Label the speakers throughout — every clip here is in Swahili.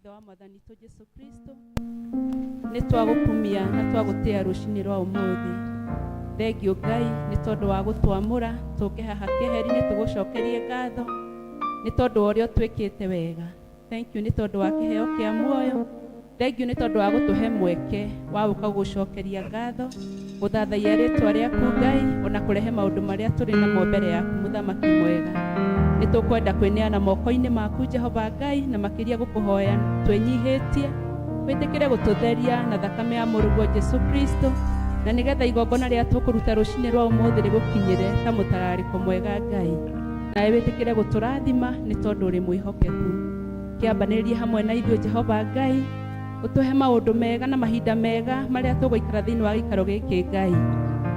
Speaker 1: wothe wa Mwathani witũ Jesu Kristo, nĩ twagũkumia na twagũtĩa rũcinĩ rwa ũmũthĩ. Thengio Ngai nĩ tondũ wa gũtwamũra tũke haha keheri-inĩ tũgũcokerie ngatho nĩ tondũ wa ũrĩa ũtwĩkĩte wega. Thank you nĩ tondũ wa kĩheo kĩa muoyo. Thank you nĩ tondũ wa gũtũhe mweke wa gũka gũcokeria ngatho, gũthathaiya rĩtwa rĩaku Ngai, ona kũrehe maũndũ marĩa tũrĩ namo mbere yaku mũthamaki mwega. Nĩ tũkwenda kwĩneana moko-inĩ maku Jehova Ngai, na makĩria gũkũhoya twĩnyihĩtie wĩtĩkĩre gũtũtheria na thakame ya mũrũguo Jesu Kristo, na nĩgetha igongona rĩa tũkũruta rũcinĩ rwa ũmũthĩ rĩgũkinyĩre ta mũtararĩko mwega Ngai, nawe wĩtĩkĩre gũtũrathima nĩ tondũ ũrĩ mwĩhokeku. Kĩambanĩrĩrie hamwe na ithuĩ Jehova Ngai, ũtũhe maũndũ mega na mahinda mega marĩa tũgũikara thĩinĩ wa gĩikaro gĩkĩ Ngai.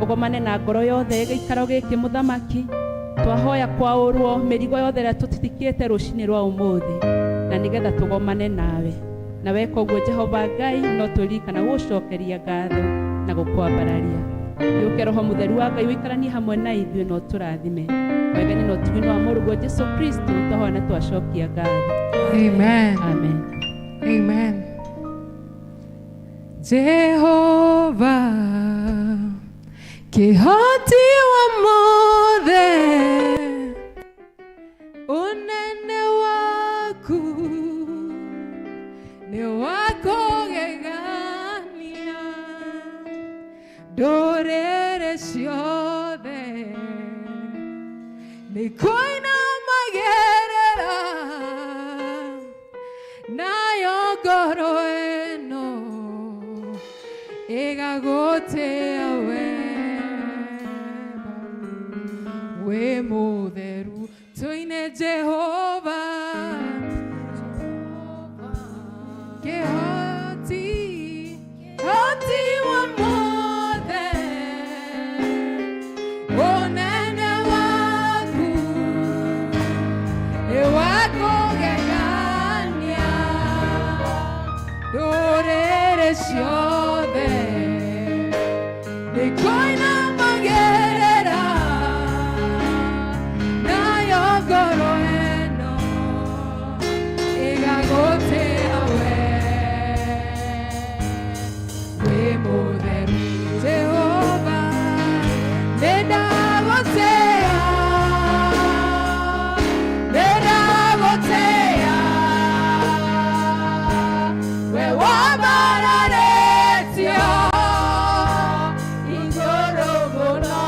Speaker 1: Ũgomane na ngoro yothe gĩikaro gĩkĩ mũthamaki, twahoya kwaũrwo mĩrigo yothe ĩrĩa tũtitikĩte rũcinĩ rwa ũmũthĩ, na nĩgetha tũgomane nawe. Na weka ũguo Jehova Ngai, no tũririkana gũcokeria ngatho na gũkwambararia. Nĩũke Roho Mũtheru wa Ngai ũikaranie hamwe na ithuĩ na ũtũrathime. Wegeni na ũtuganu wa mũrũguo Jesu Kristo twahoya na twacokia ngatho.
Speaker 2: Amen.
Speaker 1: Amen.
Speaker 2: Amen. Jehova kihoti wa mothe, unene waku ni wako gegania, ndũrĩrĩ ciothe nĩ kũinamagĩrĩra, nayo ngoro ĩno ĩgagũtĩĩa wĩ mũtheru. Tũine Jehova kĩhoti wa mothe, ũnene waku nĩ wa kũgegania, ndũrĩrĩ ciothe nĩ kũinamagĩrĩra, nayo ngoro ĩno ĩgagũtĩĩa wĩ mũtheru. Jehova nĩndagũtĩĩa, nĩndagũtĩĩa, we wambararĩtio igũrũ mũno,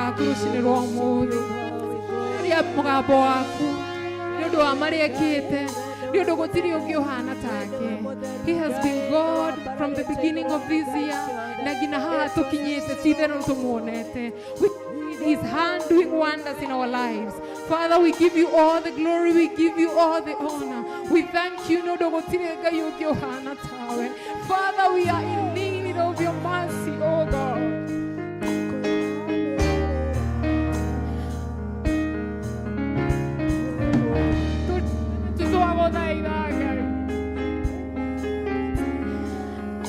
Speaker 2: rĩaku rũcinĩ rwa ũmũthĩ rĩa mũgambo waku nĩ ũndũ wa marĩa ekĩte nĩ ũndũ gũtirĩ ũngĩ ũhana take. He has been God from the beginning of this year na nginya haha tũkinyĩte ti itherũ tũmuonete. We see his hand doing wonders in our lives. Father, we give you all the glory, we give you all the honor. We thank you, no dogotire ngai ũngĩ ũhana tawe. Father, we are in need of your mercy, oh God.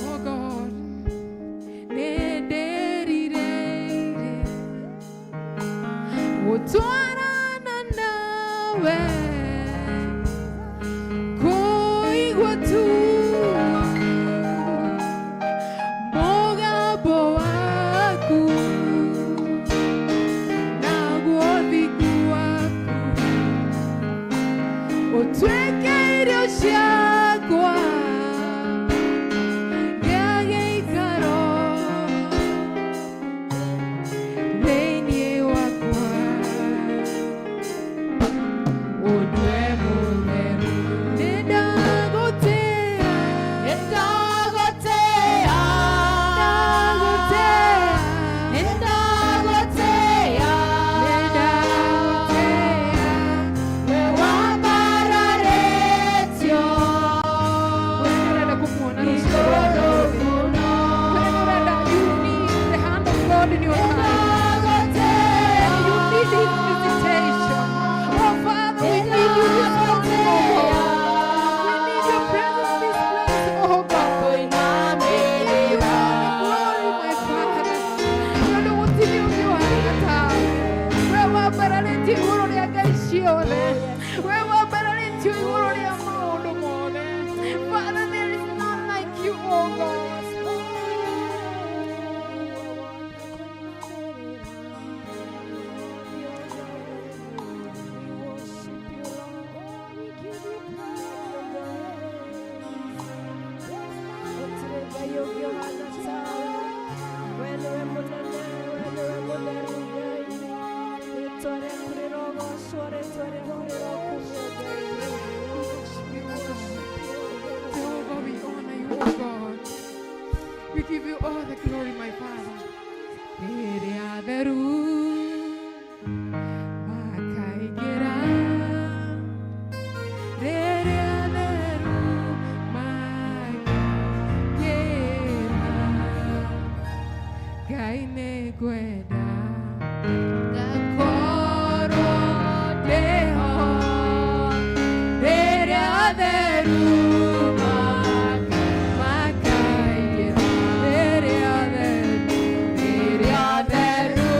Speaker 2: Oh God, utwarana nawe kuigwa tu mugambo waku na gũthiku waku ũtuĩke irio ciakwa gĩa gĩikaro thĩinĩ wakwa. Ũndue mũtheru nĩndagũtĩĩa nĩndagũtĩĩa nĩndagũtĩĩa we wambararĩtio ũrenda kũmuona igũrũ mũno ũrenda you need the hand of God in your life. You need his visitation. Oh Father, we need you this morning, oh God. We need your presence this place, oh God. We give you all the glory, my Father. Ndio wote ndio wanataka. Wewe wabaraleti igũrũ rĩa ngai ciothe. Wewe wabaraleti igũrũ rĩa maũndũ mothe. Father, there is none like you, oh God. Jehovah, we honor you, oh God. We give you all the glory, my Father. Atheru makaigĩra rĩrĩa atheru makaigĩra Ngai nĩ ngwenda ngakorwo ndĩho rĩrĩa atheru makaigĩra rĩrĩa atheru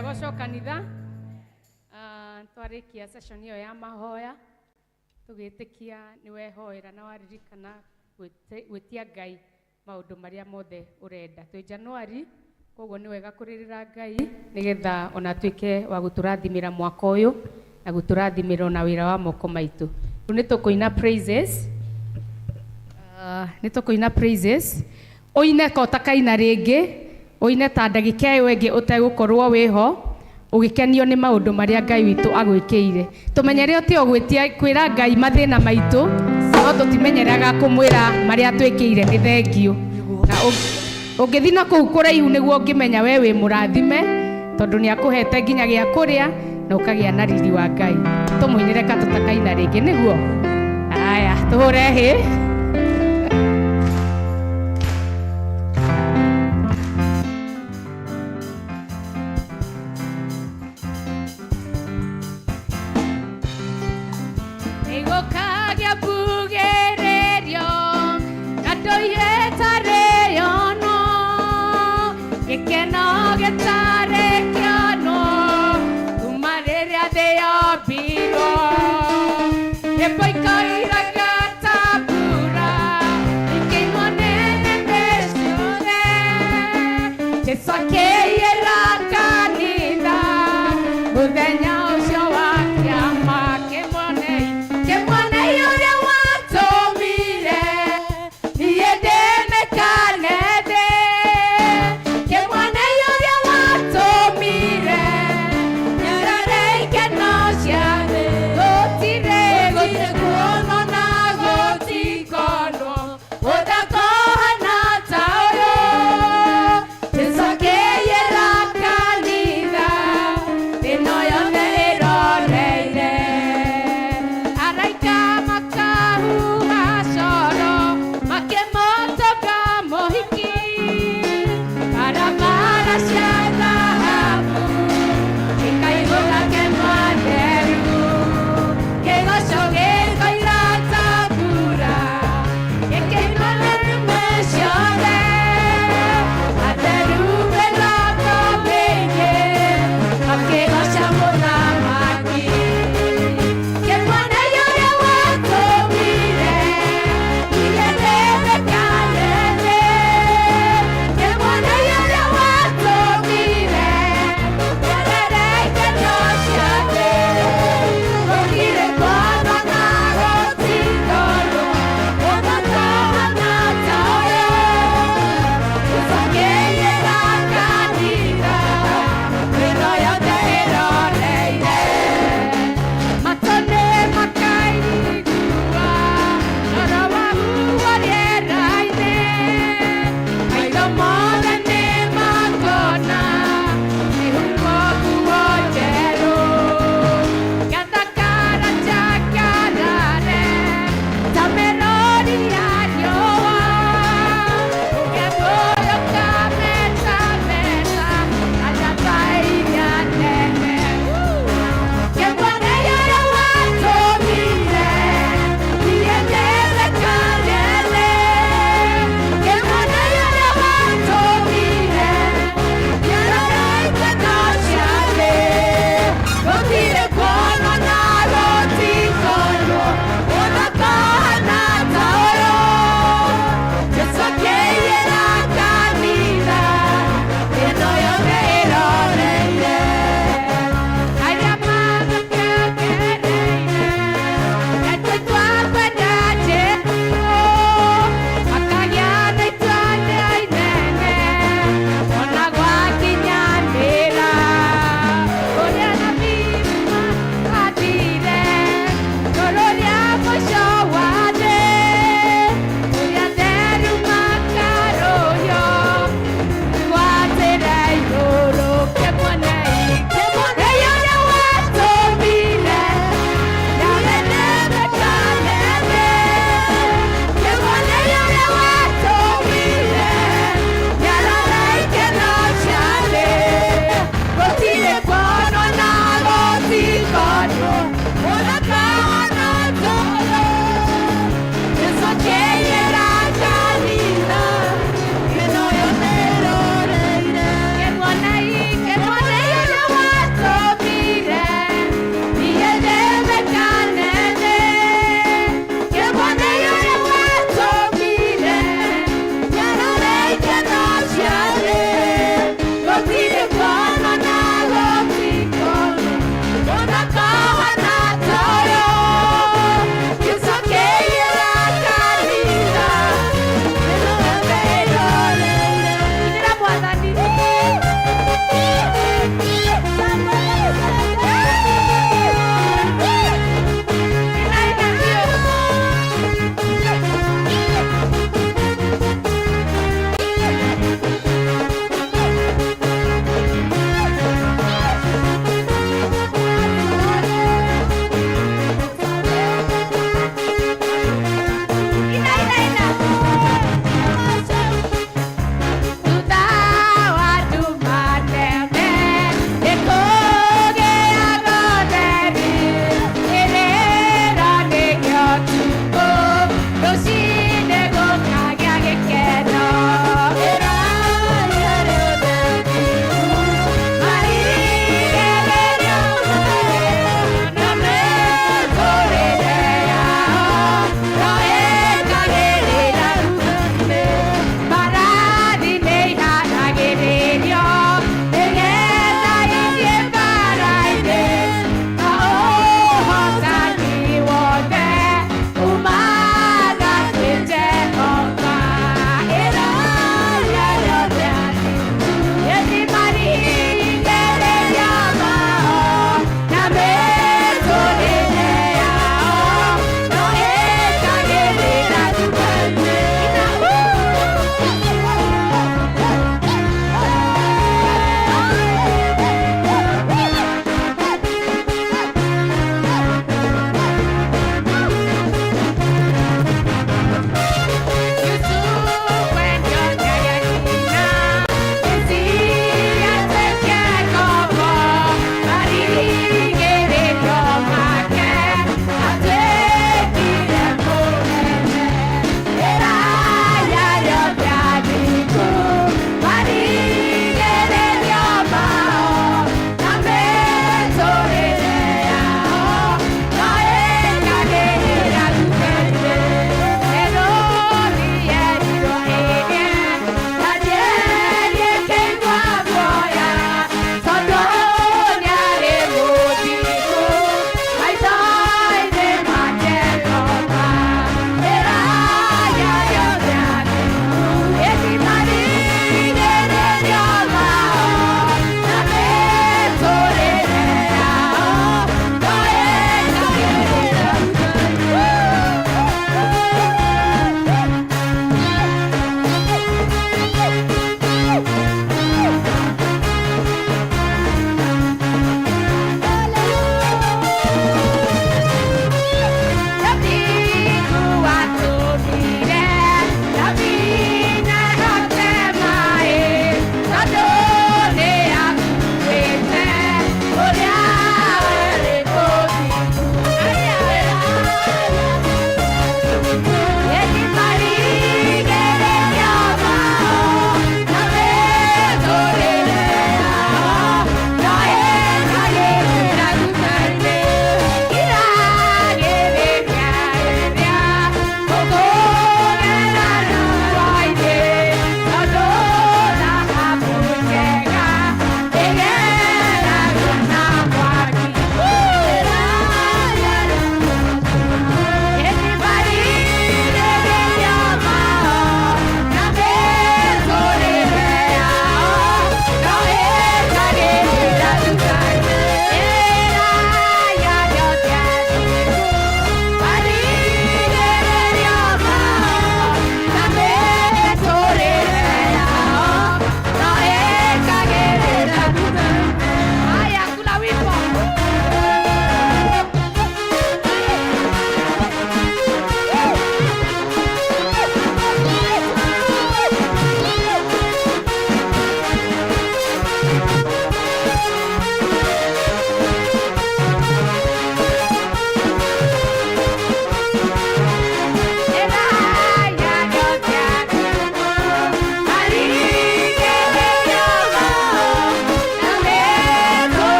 Speaker 2: Twenda gocoka kanitha twarikia session iyo ya mahoya tugitikia ni wehoera na waririkana gwitia Ngai maundu maria mothe urenda twi Januari koguo ni wega kuririra Ngai nigetha ona twike wa guturathimira mwaka uyu na guturathimira na wira wa moko maitu ni tukuina praises oine ko takaina ringi oine ta ndagika iyo ingi utegukorwo wiho ugikenio ni maundu maria Ngai witu agwikiire tumenyere utio gwitia kwira Ngai mathina maitu no tutimenyeraga kumwira maria twikire ni thengio na ungithina kuu kuraihu niguo ungimenya we wi murathime tondu ni akuhete nginya gia kuria na ukagia na riri wa Ngai tumuinire ka tutakaina ringi niguo aya tuhure hi
Speaker 3: Muthenya ucio wa kiama kimonei uria wa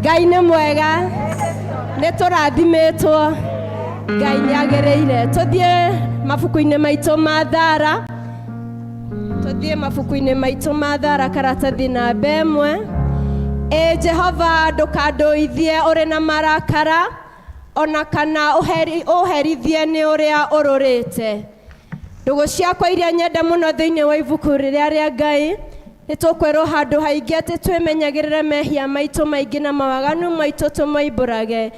Speaker 3: Ngai nĩ mwega, nĩ tũrathimitwo, Ngai nĩ agĩrĩire. Tũthiĩ mabuku-inĩ maitũ ma thara, karatathi namba 1. Jehova ndũkandũithie ũrĩ na marakara, ona kana ũherithie nĩ ũrĩa ũrũrĩte. Ndũgũ ciakwa iria nyenda mũno thĩinĩ wa ibuku rĩrĩa rĩa Ngai, nĩ tũkwĩrwo handũ haingĩ atĩ twĩmenyagĩrĩre mehia maitũ maingĩ na mawaganu maitũ tũmoimbũrage,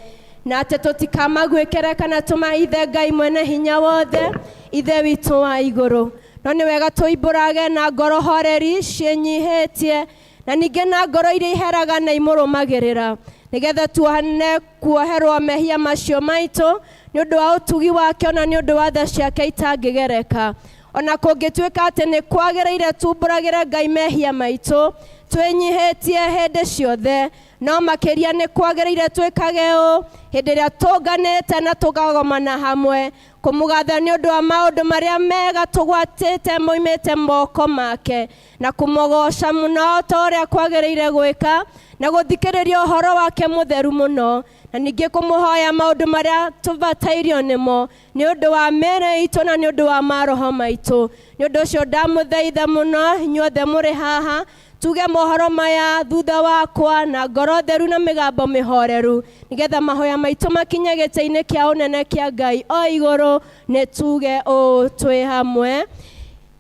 Speaker 3: na atĩ tũtikamagwĩkĩre kana tũmaithe Ngai mwene hinya wothe, ithe witũ wa igũrũ. No nĩ wega tũimbũrage na ngoro horeri ciĩnyihĩtie, na ningĩ na ngoro iria iheraga na imũrũmagĩrĩra, nĩgetha tuone kuoherwo mehia macio maitũ nĩ ũndũ wa ũtugi wake, ona nĩ ũndũ wa tha ciake itangĩgereka. Ona kũngĩtuĩka atĩ nĩ kwagĩrĩire tumbũragĩre Ngai mehia maitũ twĩnyihĩtie hĩndĩ ciothe, no makĩria nĩ kwagĩrĩire twĩkage ũũ hĩndĩ ĩrĩa tũnganĩte na tũkagomana hamwe kũmũgatha nĩ ũndũ wa maũndũ marĩa mega tũgwatĩte moimĩte moko make, na kũmũgoca mũno ta ũrĩa kwagĩrĩire gwĩka, na gũthikĩrĩria ũhoro wake mũtheru mũno, na ningĩ kũmũhoya maũndũ marĩa tũbatairio nĩmo nĩ ũndũ wa mĩĩrĩ itũ na nĩ ũndũ wa maroho maitũ. Nĩ ũndũ ũcio ndamũthaitha mũno inyuothe mũrĩ haha, tuge mohoro maya thutha wakwa na ngoro theru na mĩgambo mĩhoreru, nĩgetha mahoya maitũ makinye gĩtĩ-inĩ kĩa ũnene kĩa Ngai o igũrũ. Nĩ tuge ũũ twĩ hamwe: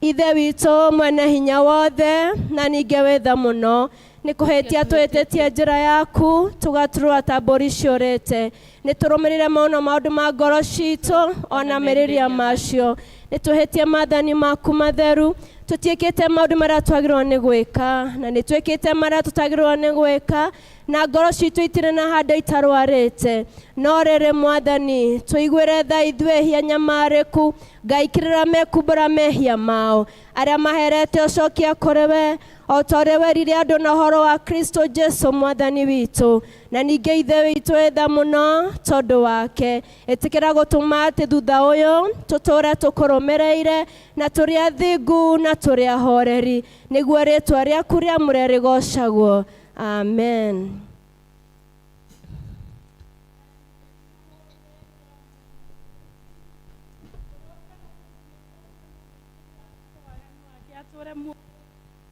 Speaker 3: Ithe witũ mwene hinya wothe, na ningĩ wĩtha mũno, nĩ kũhĩtia twĩtĩtie njĩra yaku, tũgaturwo ta mbũri ciũrĩte. Nĩ tũrũmĩrĩre mũno maũndũ ma ngoro citũ ona mĩrĩria macio. Nĩ tũhĩtie maathani maku matheru, tũtiĩkĩte maũndũ marĩa twagĩrĩirwo nĩ gwĩka, na nĩ twĩkĩte marĩa tũtagĩrĩirwo nĩ gwĩka, na ngoro citũ itirĩ na handũ itarwarĩte. No rĩrĩ Mwathani, tũiguĩre tha ithuĩ nyamarĩku, Ngai kĩrĩra mekumbũra mehia mao, arĩa maherete ũcokia kũrĩ we, o ta ũrĩa werire andũ na ũhoro wa Kristo Jesu Mwathani witũ. Na ningĩ ithe witũ wĩtha mũno tondũ wake, ĩtĩkĩra gũtũma atĩ thutha ũyũ tũtũũre tũkũrũmĩrĩire na tũrĩ athingu na tũrĩ ahoreri, nĩguo rĩĩtwa rĩaku rĩamũre rĩgocagwo. Amen.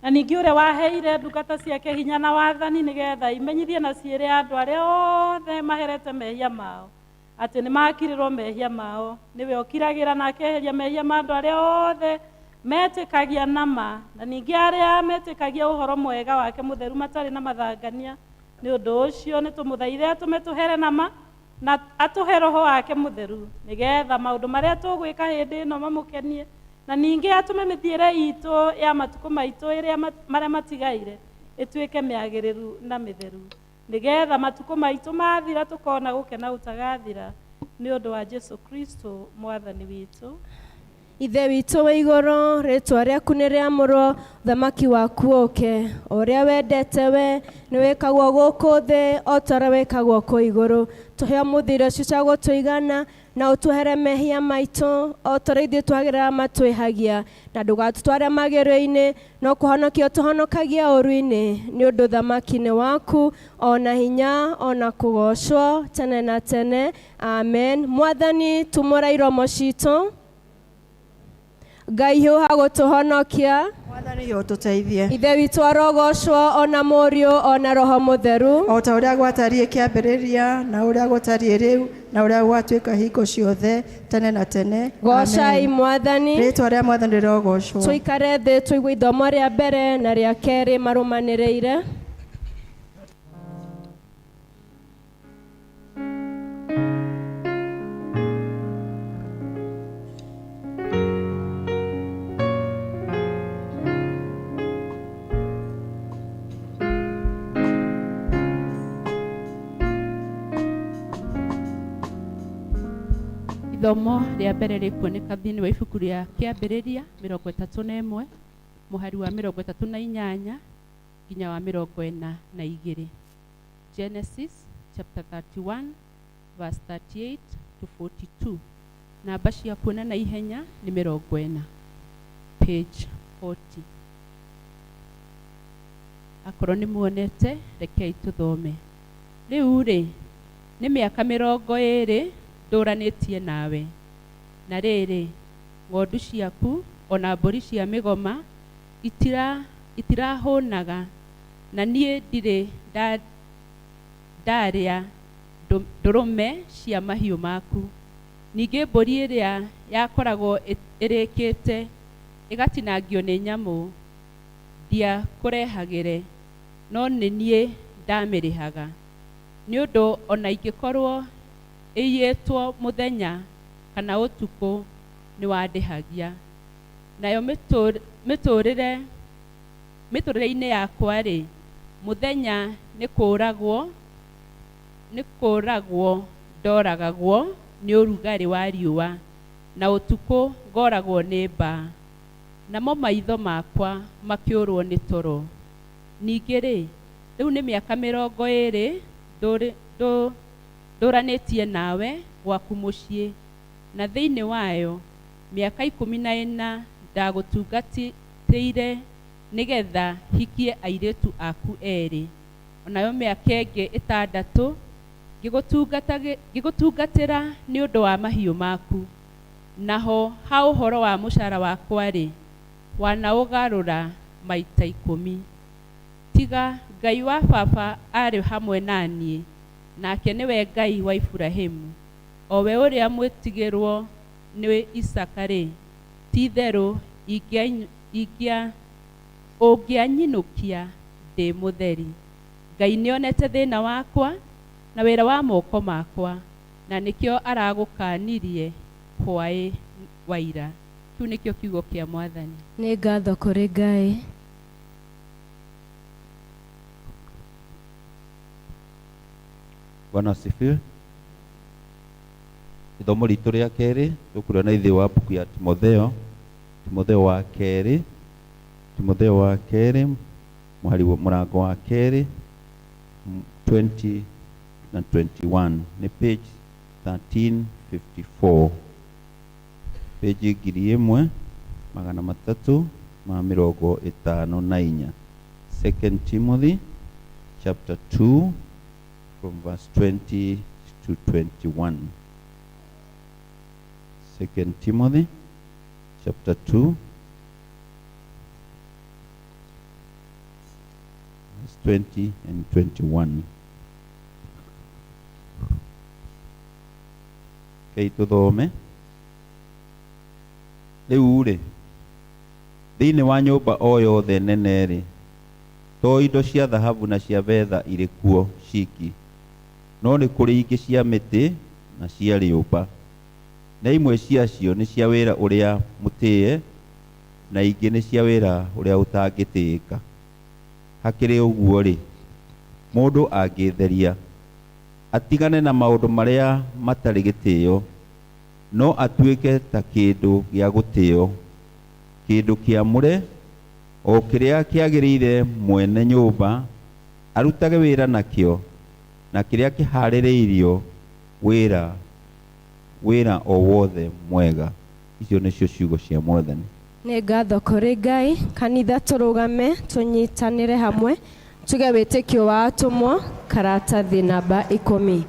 Speaker 4: Na ningĩ ũrĩa waheire ndungata ciake hinya na wathani nĩgetha imenyithie na ciĩre andũ arĩa othe maherete mehia mao atĩ nĩ makirĩrwo mehia mao. Nĩwe ũkiragĩra na akeheria mehia ma andũ arĩa othe metĩkagia nama, na ningĩ arĩa metĩkagia ũhoro mwega wake mũtheru matarĩ na mathangania. Nĩ ũndũ ũcio nĩ tũmũthaithe atũme tũhere nama na atũhe roho wake mũtheru, nĩgetha maũndũ marĩa tũgwĩka hĩndĩ ĩno mamũkenie, na ningĩ atũme mĩthiĩre itũ ya matukũ maitũ marĩa matigaire ĩtuĩke mĩagĩrĩru na mĩtheru, nĩgetha matukũ maitũ mathira tũkona gũkena gũtagathira, nĩ ũndũ wa Jesu Kristo Mwathani witũ.
Speaker 3: Ithe witũ wĩ igũrũ, rĩĩtwa rĩaku nĩ rĩamũrwo, thamaki waku ũũke. O ũrĩa wendete we nĩ wĩkagwo gũkũ thĩ o ta ũrĩa wĩkagwo kũ igũrũ. Tũhe mũthiro ũcio cia gũtũigana, na ũtwehere mehia maitũ o ta ũrĩa ithuĩ twagĩrĩra matwĩhagia, na ndũgatũtware magerio-inĩ, no kũhonokia ũtũhonokagia ũũru-inĩ, nĩ ũndũ thamaki nĩ waku, ona hinya ona kũgocwo tene na tene. Amen. Mwathani tumũra iromo citũ, Ngai hiũha gũtũhonokia,
Speaker 5: Mwathani ũtũteithie.
Speaker 3: Ithe witũ arogocwo ona Mũriũ ona Roho Mũtheru,
Speaker 5: o ta ũrĩa gwatariĩ kĩambĩrĩria na ũrĩa gũtariĩ rĩu na ũrĩa gwatuĩka hingo ciothe tene na tene.
Speaker 3: Gocai Mwathani.
Speaker 5: Rĩĩtwa rĩa Mwathani rĩrogocwo.
Speaker 3: Tũikare thĩ tũigue ithomo rĩa mbere na rĩa kerĩ marũmanĩrĩire.
Speaker 1: Ithomo rĩa mbere rĩkuoneka thĩinĩ wa ibuku rĩa Kĩambĩrĩria 31 mũhari wa 38 nginya wa 42. Genesis chapter 31 verse 38 to 42. Namba cia kuona na ihenya nĩ 40. Page 40. akorwo nĩ muonete rekei tũthome. Rĩu rĩ nĩ mĩaka 20 ndũranĩtie nawe, na rĩrĩ ng'ondu ciaku ona mbũri cia mĩgoma itirahũnaga, na niĩ ndirĩ ndarĩa ndũrũme cia mahiũ maku. Ningĩ mbũri ĩrĩa yakoragwo ĩrĩkĩte ĩgatinangio nĩ nyamũ ndiakũrehagĩre, no nĩ niĩ ndamĩrĩhaga. Nĩ ũndũ ona ingĩkorwo ĩiyĩtwo mũthenya kana ũtukũ nĩ wandĩhagia. Nayo mĩtũrĩre-inĩ yakwa-rĩ, mũthenya nĩ kũũragwo ndoragagwo nĩ ũrugarĩ wa riũa, na ũtukũ ngoragwo nĩ mbaa, namo maitho makwa makĩũrwo nĩ toro. Ningĩ-rĩ, rĩu nĩ mĩaka 20 ndũranĩtie nawe gwaku mũciĩ, na thĩinĩ wayo mĩaka 14 ndagũtungatĩire nĩgetha hikie airĩtu aku erĩ, onayo mĩaka ĩngĩ 6 ngĩgũtungatĩra nĩ ũndũ wa mahiũ maku. Naho ha ũhoro wa mũcara wakwa-rĩ, wanaũgarũra maita 10. Tiga Ngai wa baba arĩ hamwe naniĩ, nake nĩwe Ngai wa Iburahĩmu, o we ũrĩa mwĩtigĩrwo nĩ Isaka-rĩ, ti-itherũ ũngĩanyinũkia ndĩ mũtheri. Ngai nĩonete thĩna wakwa na wĩra wa moko makwa, na nĩkĩo aragũkanirie hwaĩ wa ira. Kĩu nĩkĩo kiugo kĩa Mwathani.
Speaker 3: Nĩ ngatho kũrĩ Ngai.
Speaker 6: Bwana asifiwe. Ithomo ritũ rĩa kerĩ tũkũrĩa na ithe wa buku ya Timotheo wa kerĩ mũrango wa kerĩ 20 na 21 ni page 1354, page 1354. 2 Timothy chapter 2 from verse 20 to 21. 2 Timothy chapter 2 verse 20 and 21. Kei tũthome. Rĩu-rĩ, thĩinĩ wa nyũmba o yothe nene-rĩ, to indo cia thahabu na cia betha irĩ kuo ciki, no nĩ kũrĩ ingĩ cia mĩtĩ na cia rĩũmba, na imwe ciacio nĩ cia wĩra ũrĩa mũtĩe, na ingĩ nĩ cia wĩra ũrĩa ũtangĩtĩĩka. Hakĩrĩ ũguo-rĩ, mũndũ angĩtheria atigane na maũndũ marĩa matarĩ gĩtĩo, no atuĩke ta kĩndũ gĩa gũtĩo, kĩndũ kĩamũre, o kĩrĩa kĩagĩrĩire mwene nyũmba arutage wĩra nakĩo, na kĩrĩa kĩharĩrĩirio wĩra o wothe mwega. Icio nĩcio ciugo cia Mwathani.
Speaker 3: Nĩ ngatho kũrĩ Ngai. Kanitha tũrũgame tũnyitanĩre hamwe tuge wĩtĩkio wa atũmwo karatathi namba 10.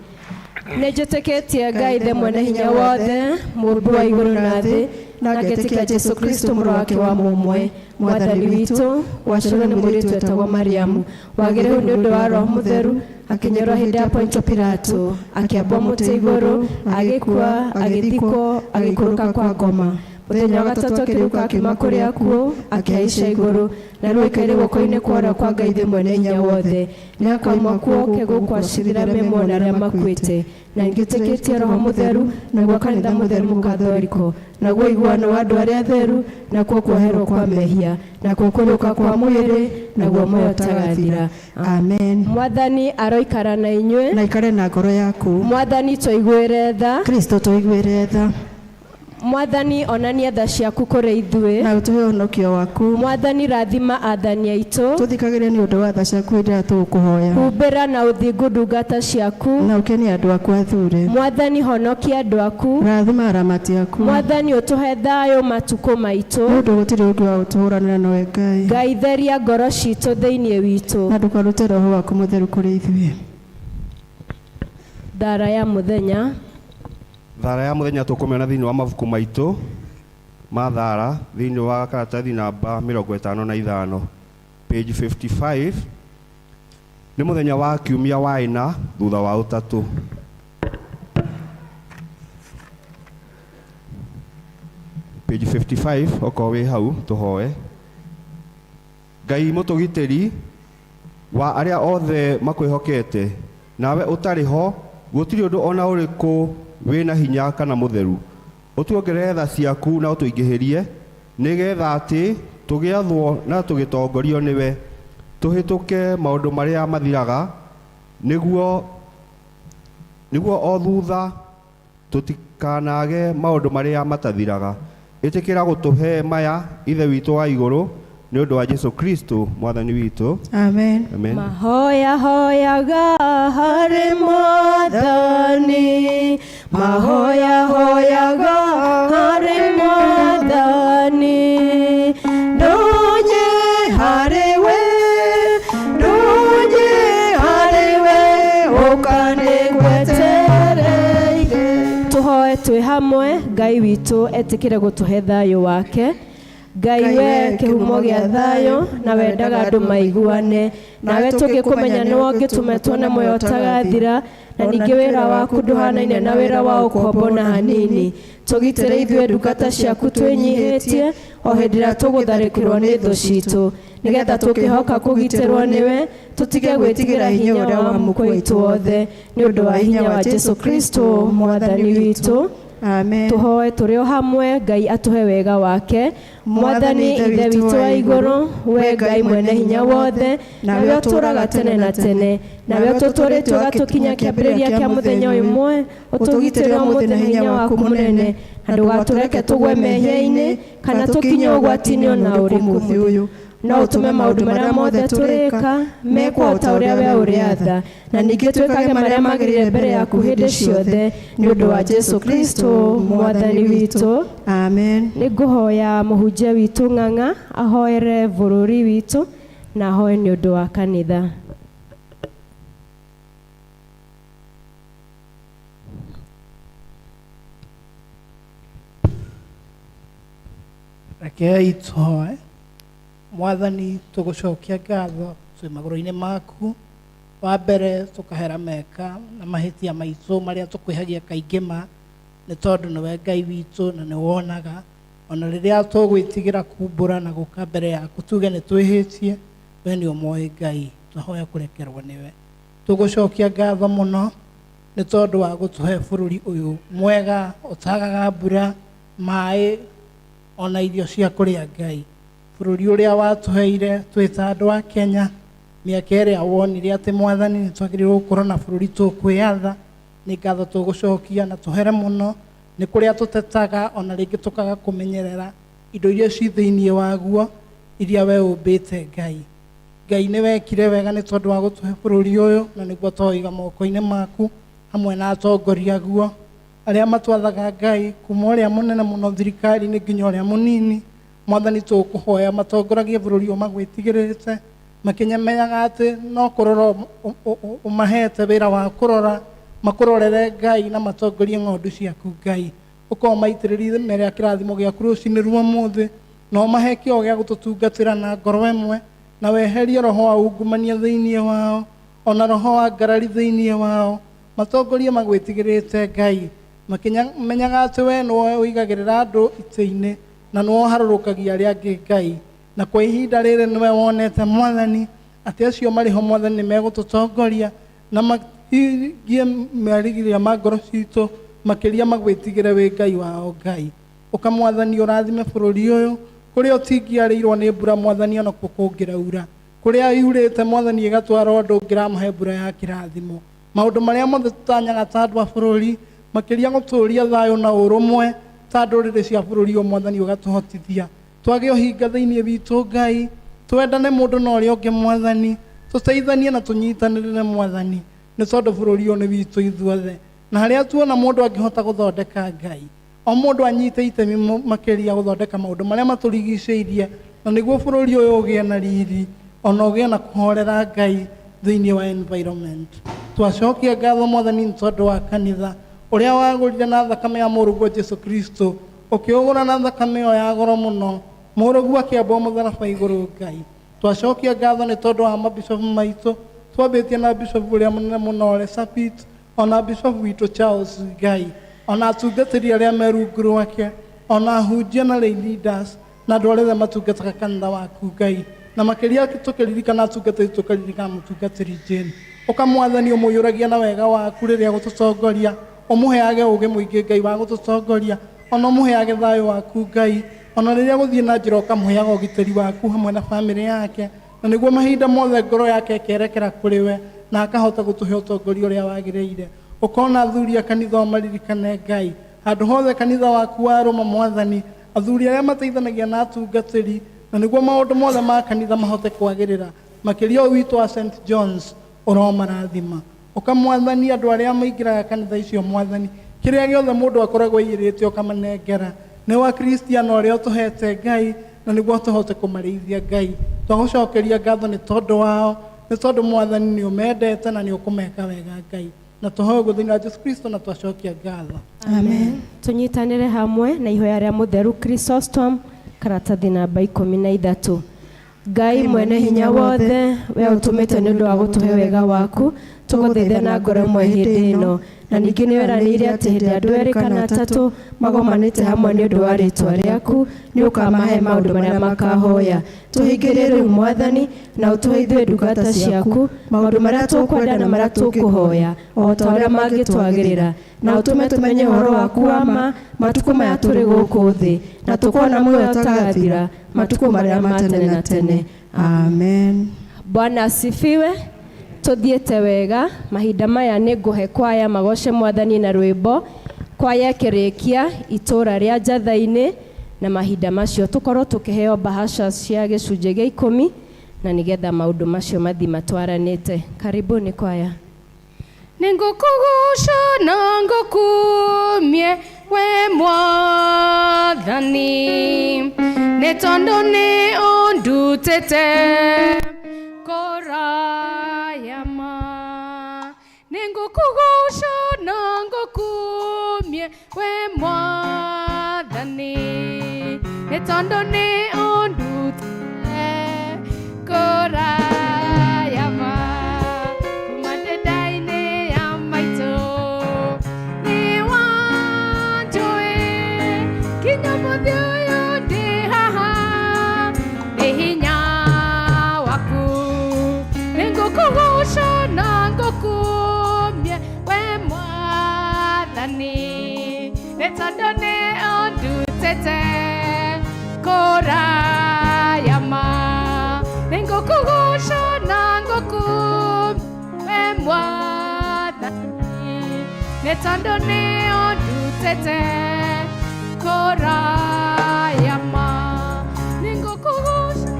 Speaker 3: Nĩ njĩtĩkĩtie Ngai the mwene hinya wothe, mũmbi wa igũrũ na thĩ, na ngĩtĩkia Jesũ Kristo mũrũ wake wa mũmwe, Mwathani witũ, waciarwo nĩ mũirĩtu wetagwo Mariamu, wagĩrĩirwo nĩ ũndũ wa Roho Mũtheru, akĩnyũrwo hĩndĩ ya Pontio Pilato, akĩambwo mũtĩ igũrũ, agĩkua, agĩthikwo, agĩikũrũka kwa ngoma. Mũthenya wa gatatũ akĩriũka akiuma kũrĩ akuũ, akĩhaica igũrũ, na rĩu aikaire guoko-inĩ kwa ũrĩo kwa Ngai the mwene hinya wothe. Nĩ akauma kuo gũkwacirĩra mema arĩa makuĩte. Na ngĩtĩkĩtie Roho Mũtheru, naguo kanitha mũtheru mũkathoriko, naguo iguano wa andũ arĩa atheru, nakuo kuoherwo kwa mehia, nakuo kũriũka kwa mwĩrĩ, naguo muoyo ũtagathira.
Speaker 5: Amen.
Speaker 3: Mwathani aroikara na inyuĩ,
Speaker 5: Na ikare na ngoro yaku.
Speaker 3: Mwathani tũiguĩre tha.
Speaker 5: Kristo tũiguĩre tha.
Speaker 3: Mwathani onania tha ciaku kũrĩ ithuĩ.
Speaker 5: Na ũtũhe ũhonokio waku.
Speaker 3: Mwathani rathima athani aitũ.
Speaker 5: Tũthikagĩrĩrie nĩ ũndũ wa tha ciaku hĩndĩ ĩrĩa tũgũkũhoya.
Speaker 3: Humbĩra na ũthingu ndungata ciaku.
Speaker 5: Na ũkenie andũ aku athure.
Speaker 3: Mwathani honokia andũ aku.
Speaker 5: Rathima aramati aku.
Speaker 3: Mwathani ũtũhe thayũ matukũ maitũ.
Speaker 5: Nĩ ũndũ gũtirĩ ũngĩ wa gũtũhũranĩra nowe Ngai.
Speaker 3: Ngai theria ngoro citũ thĩinĩ witũ.
Speaker 5: Na ndũkarute roho waku mũtheru kũrĩ ithuĩ.
Speaker 3: Thara ya mũthenya.
Speaker 7: Thara ya mũthenya tũkũmĩona thĩinĩ wa mabuku maitũ ma thara thĩinĩ wa karatathi namba 55 page 55. Nĩ mũthenya wa kiumia wa ĩna thutha wa ũtatũ. Page 55 okorwo wĩ hau tũhoe. Ngai mũtũgitĩri wa arĩa othe makwĩhokete, nawe ũtarĩ ho, gũtirĩ ũndũ ona ũrĩkũ wĩna hinya kana mũtheru. Ũtuongerere tha ciaku na ũtũingĩhĩrie, nĩgetha atĩ tũgĩathwo na tũgĩtongorio nĩwe, tũhĩtũke maũndũ marĩa mathiraga, nĩguo o thutha tũtikanage maũndũ marĩa matathiraga. Ĩtĩkĩra gũtũhe maya Ithe witũ wa igũrũ, nĩ ũndũ wa Jesu Kristo Mwathani witũ.
Speaker 5: Amen.
Speaker 7: Amen.
Speaker 3: Mahoya hoyaga harĩ Mwathani. Mahoya hoyaga harĩ Mwathani. Ndũnye harĩwe, ndũnye harĩwe, ũkanĩgwetereire. Tũhoe twĩ hamwe. Ngai witũ etĩkĩre gũtũhe thayũ wake. Ngai we kĩhumo gĩa thayũ, na wendaga andũ maiguane. Nawe tũngĩkũmenya nĩwe ũngĩtũme tuone muoyo ũtagathira, na ningĩ wĩra waku ndũhanaine na wĩra wa ũkombo na hanini. Tũgitĩre ithuĩ ndungata ciaku twĩnyihĩtie, o hĩndĩ ĩrĩa tũgũtharĩkĩrwo nĩ thũ citũ, nĩgetha tũkĩhoka kũgitĩrwo nĩwe, tũtige gwĩtigĩra hinya ũrĩa wa muoyo witũ wothe, nĩ ũndũ wa hinya wa Jesu Kristo Mwathani witũ.
Speaker 5: Amen.
Speaker 3: Tũhoe tũrĩ o hamwe. Ngai atũhe wega wake. Mwathani Ithe witũ wa igũrũ, we Ngai mwene hinya wothe, nawe ũtũũraga tene na tene, nawe ũtũtũrĩte ũgatũkinya kĩambĩrĩria kĩa mũthenya ũyũ mwe, ũtũgitĩre ũmũthĩ na hinya waku mũnene, na ndũgatũreke tũgwe mehia-inĩ kana tũkinye ũgwati-inĩ ona ũrĩkũ ũyũ. No ũtũme maũndũ marĩa mothe tũrĩka mekwo o ta ũrĩa we ũrĩatha, na ningĩ twĩkage marĩa magĩrĩire mbere yaku hĩndĩ ciothe, nĩ ũndũ wa Jesu Kristo Mwathani witũ.
Speaker 5: Amen.
Speaker 3: Nĩ ngũhoya mũhunjia witũ Ng'ang'a ahoere bũrũri witũ na ahoe nĩ ũndũ wa kanitha.
Speaker 8: Rekei tũhoe. Mwathani tũgũcokia ngatho twĩ magũrũ-inĩ maku. Wa mbere tũkahera meka na mahĩtia maitũ marĩa tũkwĩhagia kaingĩ nĩ tondũ nĩwe Ngai witũ na nĩ wonaga, ona rĩrĩa tũgwĩtigĩra kumbũra na gũka mbere yaku tuge nĩ twĩhĩtie, we nĩ ũmoĩ Ngai, tũhoya kũrekerwo nĩwe. Tũgũcokia ngatho mũno nĩ tondũ wa gũtũhe bũrũri ũyũ mwega ũtagaga mbura, maĩ ona irio cia kũrĩa Ngai. Bũrũri ũrĩa watũheire twĩ ta andũ a Kenya, mĩaka ĩrĩa wonire atĩ Mwathani nĩ twagĩrĩirwo gũkorwo na bũrũri tũkwĩyatha, nĩ ngatho tũgũcokia na tũhere mũno. Nĩ kũrĩa tũtetaga ona rĩngĩ tũkaga kũmenyerera indo iria ci thĩinĩ waguo iria we ũmbĩte Ngai. Ngai nĩ wekire wega nĩ tondũ wa gũtũhe bũrũri ũyũ, na nĩguo tũiga moko-inĩ maku hamwe na atongoria guo arĩa matwathaga Ngai, kuma ũrĩa mũnene mũno thirikari-inĩ nginya ũrĩa mũnini. Mwathani tũkũhoya matongoragie bũrũri ũyũ magwĩtigĩrĩte, makĩmenyaga atĩ no kũrora ũmahete wĩra wa kũrora, makũrorere Ngai na matongorie ng'ondu ciaku Ngai. Ũkorwo maitĩrĩrie mere kĩrathimo gĩaku rũcinĩ rwa ũmũthĩ, na ũmahe kĩo gĩa gũtũtungatĩra na ngoro ĩmwe, na weherie roho wa ungumania thĩinĩ wao, ona roho wa ngarari thĩinĩ wao. Matongorie magwĩtigĩrĩte Ngai, makĩmenyaga atĩ we nĩwe ũigagĩrĩra andũ itĩ-inĩ na nĩwe ũharũrũkagia arĩa angĩ Ngai. Na kwa ihinda rĩrĩ nĩwe wonete Mwathani atĩ acio marĩ ho Mwathani nĩ megũtũtongoria na matige merigĩrĩria ma ngoro citũ, makĩria magwĩtigĩre wĩ Ngai wao Ngai. Ũka Mwathani ũrathime bũrũri ũyũ, kũrĩa ũtingĩarĩirwo nĩ mbura Mwathani ona kuo kũngĩraura, kũrĩa yurĩte Mwathani ĩgatwara ũndũ ũngĩramahe mbura ya kĩrathimo. Maũndũ marĩa mothe tũtanyaga ta andũ a bũrũri, makĩria gũtũũria thayũ na ũrũmwe, ta ndũrĩrĩ cia bũrũri ũyũ Mwathani ũgatũhotithia twage ũhinga thĩinĩ witũ Ngai, twendane mũndũ na ũrĩa ũngĩ Mwathani, tũteithanie na tũnyitanĩrĩre Mwathani, nĩ tondũ bũrũri ũyũ nĩ witũ ithuothe, na harĩa tuona mũndũ angĩhota gũthondeka Ngai, o mũndũ anyite itemi makĩria gũthondeka maũndũ marĩa matũrigicĩirie, na nĩguo bũrũri ũyũ ũgĩe na riri ona ũgĩe na kũhorera Ngai thĩinĩ wa environment. Twacokia ngatho Mwathani nĩ tondũ wa kanitha ũrĩa wagũrire na thakame ya mũrũguo Jesu Kristo, ũkĩũgũra na thakame ĩyo ya goro mũno, mũrũguo akĩambwo mũtharaba igũrũ Ngai. Twacokia ngatho nĩ tondũ wa mabishopu maitũ, twambĩtie na bishopu ũrĩa mũnene mũno Ole Sapit, ona bishopu witũ Charles Ngai, ona atungatĩri arĩa me rungu rwake, ona ahunjia na lay leaders na andũ arĩa matungataga kanitha waku Ngai, na makĩria tũkĩririkana atungatĩri tũkaririkana mũtungatĩri Jane. Ũkamwathani ũmũiyũragia na wega waku rĩrĩa gũtũtongoria, ũmũheage ũũgĩ mũingĩ Ngai wa gũtũtongoria, ona ũmũheage thayũ waku Ngai, ona rĩrĩa gũthiĩ na njĩra ũkamũheaga ũgitĩri waku hamwe na bamĩrĩ yake, na nĩguo mahinda mothe ngoro yake ĩkerekera kũrĩ we na akahota gũtũhe ũtongoria ũrĩa wagĩrĩire. Ũkona athuri a kanitha ũmaririkane Ngai, handũ hothe kanitha waku warũma Mwathani, athuri arĩa mateithanagia na atungatĩri, na nĩguo maũndũ mothe ma kanitha mahote kwagĩrĩra, makĩria ũyũ witũ wa St John's ũromarathima. Ũkamwathani andũ arĩa maingĩraga kanitha icio Mwathani, kĩrĩa gĩothe mũndũ akoragwo aiyĩrĩte ũkamanengera, nĩ wa Kristiano ũrĩa ũtũhete Ngai, na nĩguo tũhote kũmarĩithia Ngai. Twagũcokeria ngatho nĩ tondũ wao, nĩ tondũ Mwathani nĩ ũmendete na nĩ ũkũmeka wega Ngai, na tũhoe ũguo thĩinĩ wa Jesu Kristo na twacokia ngatho.
Speaker 3: Amen. Tũnyitanĩre hamwe na ihoya rĩa mũtheru Chrysostom, karatathi namba 13. Ngai mwene hinya wothe, we ũtũmĩte nĩ ũndũ wa gũtũhe wega waku, tũgũthaitha na ngoro ĩmwe hĩndĩ ĩno, na ningĩ nĩ weranĩire atĩ hĩndĩ ya andũ erĩ kana atatũ magomanĩte hamwe nĩ ũndũ wa rĩĩtwa rĩaku, nĩ ũkamahe maũndũ marĩa makahoya. Tũhingĩrie rĩu Mwathani, na ũtũhe ithuĩ ndungata ciaku maũndũ marĩa tũkwenda na marĩa tũkũhoya, o ta ũrĩa mangĩtwagĩrĩra, na ũtũme tũmenye ũhoro waku wa ma matukũ maya tũrĩ gũkũ thĩ, na tũkona muoyo ũtagathira matukũ marĩa ma tene na tene. Amen. Bwana asifiwe. Tuthiĩte wega, mahinda maya nĩ ngũhe kwaya magoce Mwathani na rwĩmbo, kwaya kĩrĩkia itũũra rĩa Njatha-inĩ, na mahinda macio tũkorwo tũkĩheo bahasha cia gĩcunjĩ gĩa 10, na nĩgetha maũndũ macio mathi matwaranĩte. Karibuni kwaya.
Speaker 9: Ningũkũgoca na ngũkumie we Mwathani, nĩ tondũ nĩ ũndutĩte kũraya ma. Ningũkũgoca na ngũkumie we Mwathani, nĩ tondũ nĩ ũndutĩte kũraya ma. Kuma ndĩnda-inĩ ya maitũ nĩ wanjũĩ, kinya mũthia ũyũ ndĩ haha nĩ hinya waku. Ningũkũgoca na ngũkumie we Mwathani, nĩ tondũ nĩ ũndutĩte kũraya ma. Ningũkũgoca na ngũkumie we Mwathani, nĩ tondũ nĩ ũndutĩte kũraya ma. Ningũkũgoca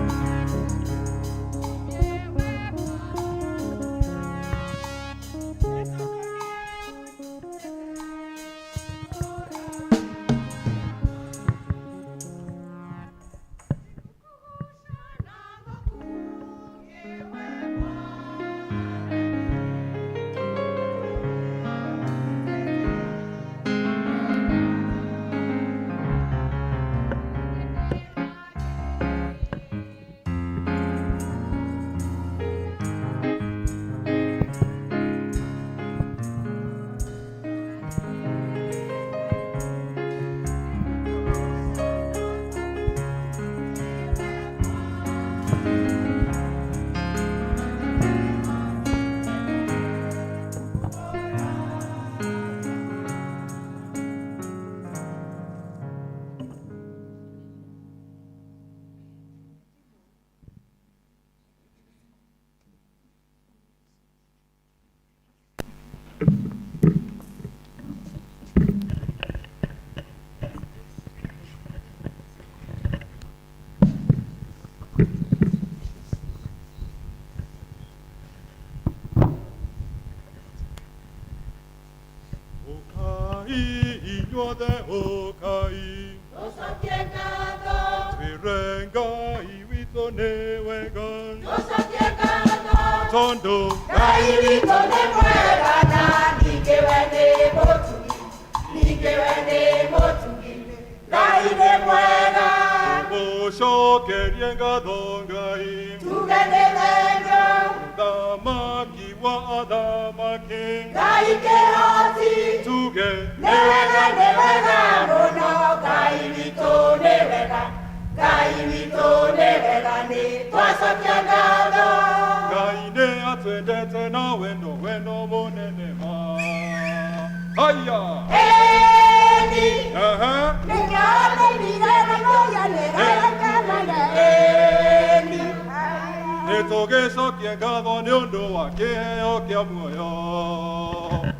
Speaker 10: inyuothe ũkai
Speaker 11: Tũcokie ngatho,
Speaker 10: twĩre Ngai witũ nĩ wega
Speaker 11: tũcokie ngatho.
Speaker 10: tondũ
Speaker 11: Ngai witũ nĩ mwega na ningĩ we nĩ mũtugi, ningĩ we nĩ mũtugi. Ngai nĩ mwega,
Speaker 10: mũcokerie ngatho Ngai
Speaker 11: tuge nĩ thengio.
Speaker 10: Thamaki wa athamaki
Speaker 11: Ngai kĩhoti,
Speaker 10: tuge
Speaker 11: nĩ wega mũno. Ngai witũ nĩ wega, Ngai witũ nĩ wega, nĩ twacokia ngatho.
Speaker 10: Ngai nĩ atwendete na wendo mũnene ma haya
Speaker 11: Eni,
Speaker 10: aha
Speaker 11: nĩkĩonanire nĩgũyanĩra eni.
Speaker 10: nĩtũgĩcokia ngatho nĩ ũndũ wa kĩheo kĩa muoyo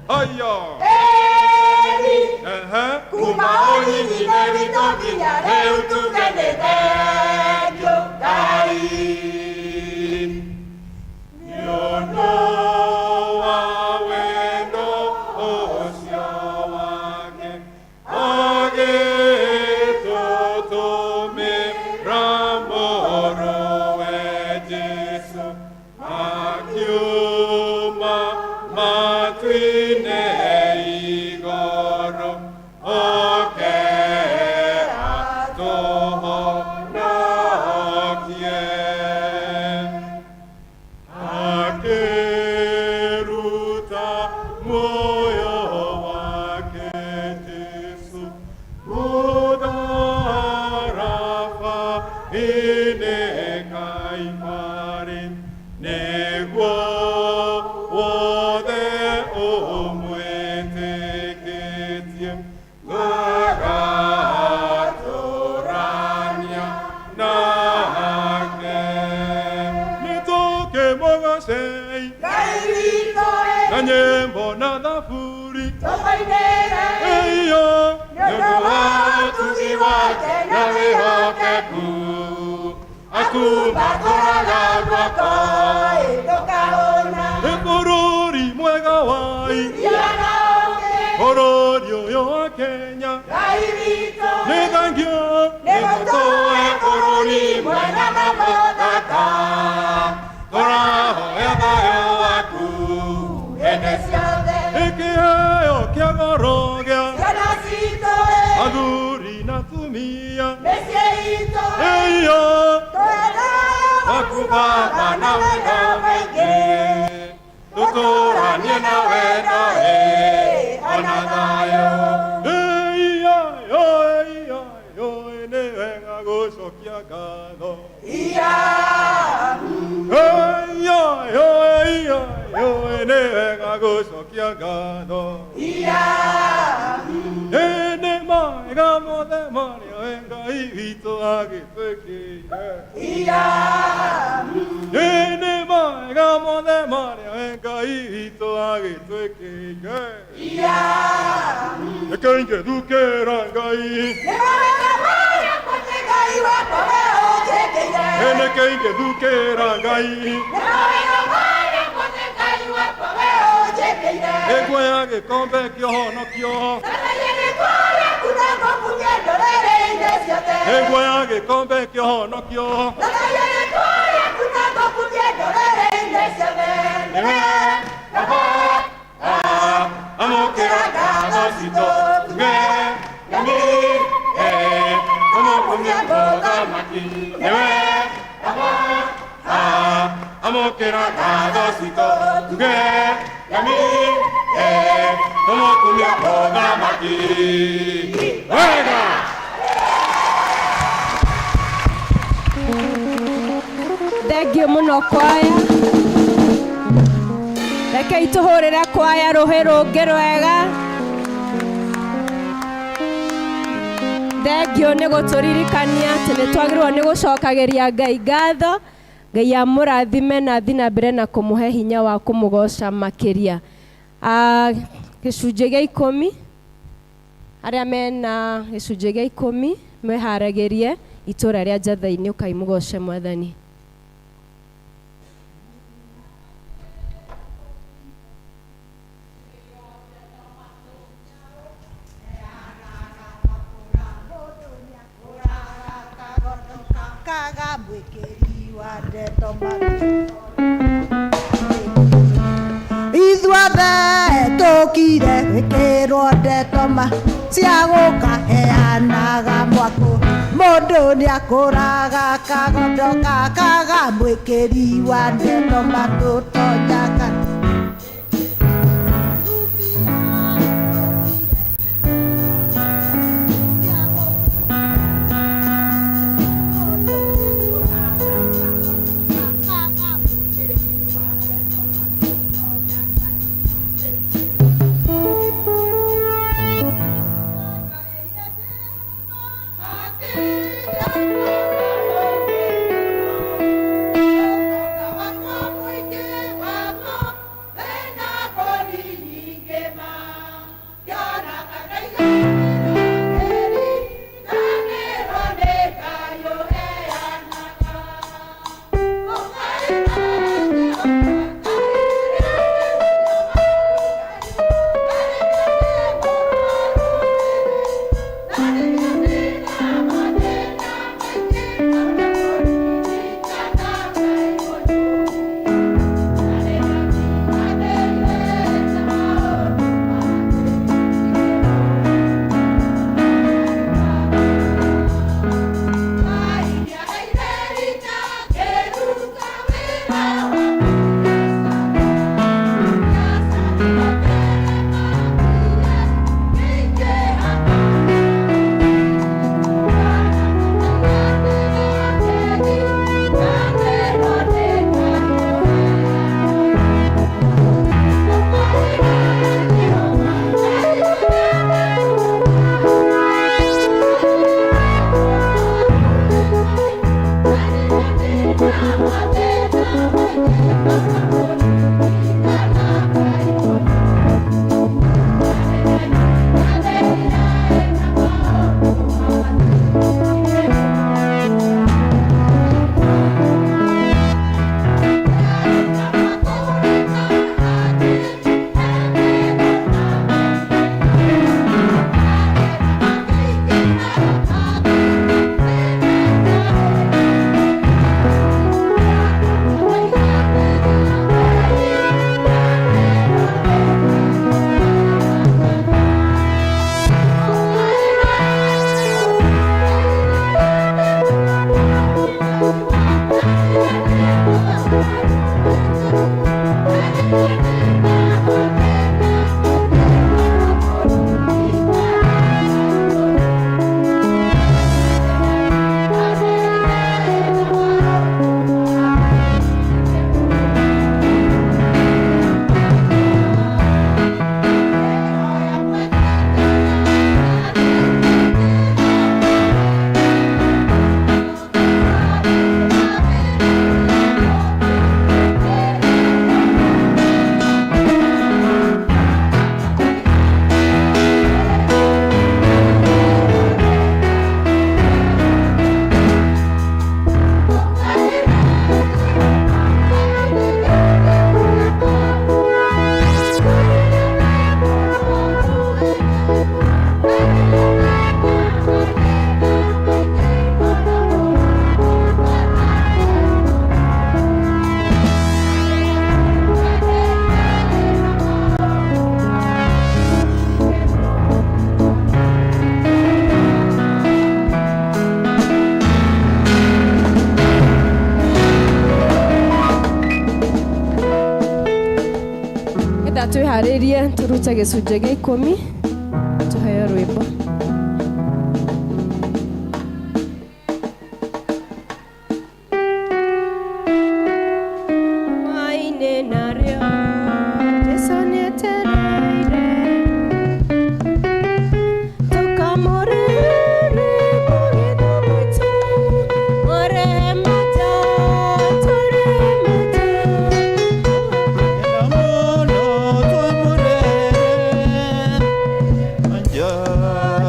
Speaker 10: haya
Speaker 11: Eni,
Speaker 10: aha
Speaker 11: kuma ũnyinyi-inĩ witũ nginya rĩu tuge nĩ thengio Ngai.
Speaker 10: Nĩ ũndũ wa wendo ũcio wake agĩtũtũmĩra mũrũwe Jesũ akiuma matu-inĩ igũrũ oke atũhonokie akĩruta muoyo wake Jesũ mũtharaba-inĩ Kalvari nĩguo wothe ũmwĩtĩkĩtie agatũrania nake nĩtũkĩmũgocei
Speaker 11: Ngai witũ
Speaker 10: na nyĩmbo na thaburi
Speaker 11: tũkoinĩre
Speaker 10: iyo
Speaker 11: nĩũndũ wa ũtugi wake na wĩhokeku. Akumbatũraga guoko ndũkahũna.
Speaker 10: nĩ bũrũri mwega wa
Speaker 11: Thiana ũngĩ
Speaker 10: bũrũri ũyũ wa Kenya
Speaker 11: Ngai witũ
Speaker 10: nĩ thengio
Speaker 11: nĩgũtũhe bũrũri mwega na mũthaka.
Speaker 10: tũrahoya thayũ waku
Speaker 11: Hĩndĩ ciothe
Speaker 10: ĩkĩheo kĩa goro gĩa
Speaker 11: ciana citũ
Speaker 10: athuri na atumia
Speaker 11: mĩciĩ itũ
Speaker 10: iyo
Speaker 11: tũendayo
Speaker 10: akubaba na wendo
Speaker 11: maingĩ
Speaker 10: tũtũranie na wendo
Speaker 11: ona thayũ.
Speaker 10: nĩ wega gũcokia ngatho
Speaker 11: Iya,
Speaker 10: nĩ wega gũcokia ngatho
Speaker 11: iya,
Speaker 10: nĩ mawega mothe marĩa we Ngai witũ agĩtwĩkĩire
Speaker 11: iya,
Speaker 10: nĩ mawega mothe marĩa we Ngai witũ agĩtwĩkĩire
Speaker 11: iya.
Speaker 10: reke ingĩthukĩra Ngai
Speaker 11: Nĩ mawega marĩa mothe Ngai wakwa we ũnjĩkĩire.
Speaker 10: reke ingĩthukĩra Ngai
Speaker 11: Nĩ mawega marĩa mothe Ngai wakwa we ũnjĩkĩire.
Speaker 10: ĩguoya gĩkombe kĩa ũhonokio
Speaker 11: Tharagia rĩĩtwa rĩaku na ngũkumie ndũrĩrĩ-inĩ ciothe.
Speaker 10: ĩguoya gĩkombe kĩa ũhonokio
Speaker 11: Tharagia rĩĩtwa rĩaku na ngũkumie ndũrĩrĩ-inĩ ciothe. Nĩwe
Speaker 10: amũkĩra ngatho citũ tuge nyami amũkumia mũthamaki nĩwe amũkĩra ngatho citũ tuge nyami amũkumia mũthamaki wega
Speaker 3: Thengio mũno kwaya. Rekei tũhũrĩre kwaya rũhĩ rũngĩ rwega. Thengio nĩ gũtũririkania atĩ nĩ twagĩrĩirwo nĩ gũcokagĩria Ngai ngatho. Ngai amũrathime na athiĩ na mbere na kũmũhe hinya wa kũmũgoca makĩria. Gĩcunjĩ gĩa 10 arĩa mena gĩcunjĩ gĩa 10 meharagĩrie itũra rĩa Njatha-inĩ ũkaimũgoce Mwathani.
Speaker 11: mwĩkĩri wa ndeto ithuothe tũkire gwĩkĩrwo ndeto cia gũkaheanaga mwakũ mũndũ nĩakũraga kagondo gakaga mwĩkĩri wa ndeto matũtonyaga
Speaker 3: twĩharĩrie tũrute gĩcunjĩ gĩa 10 tũheo rwĩmbo.
Speaker 6: Yeah.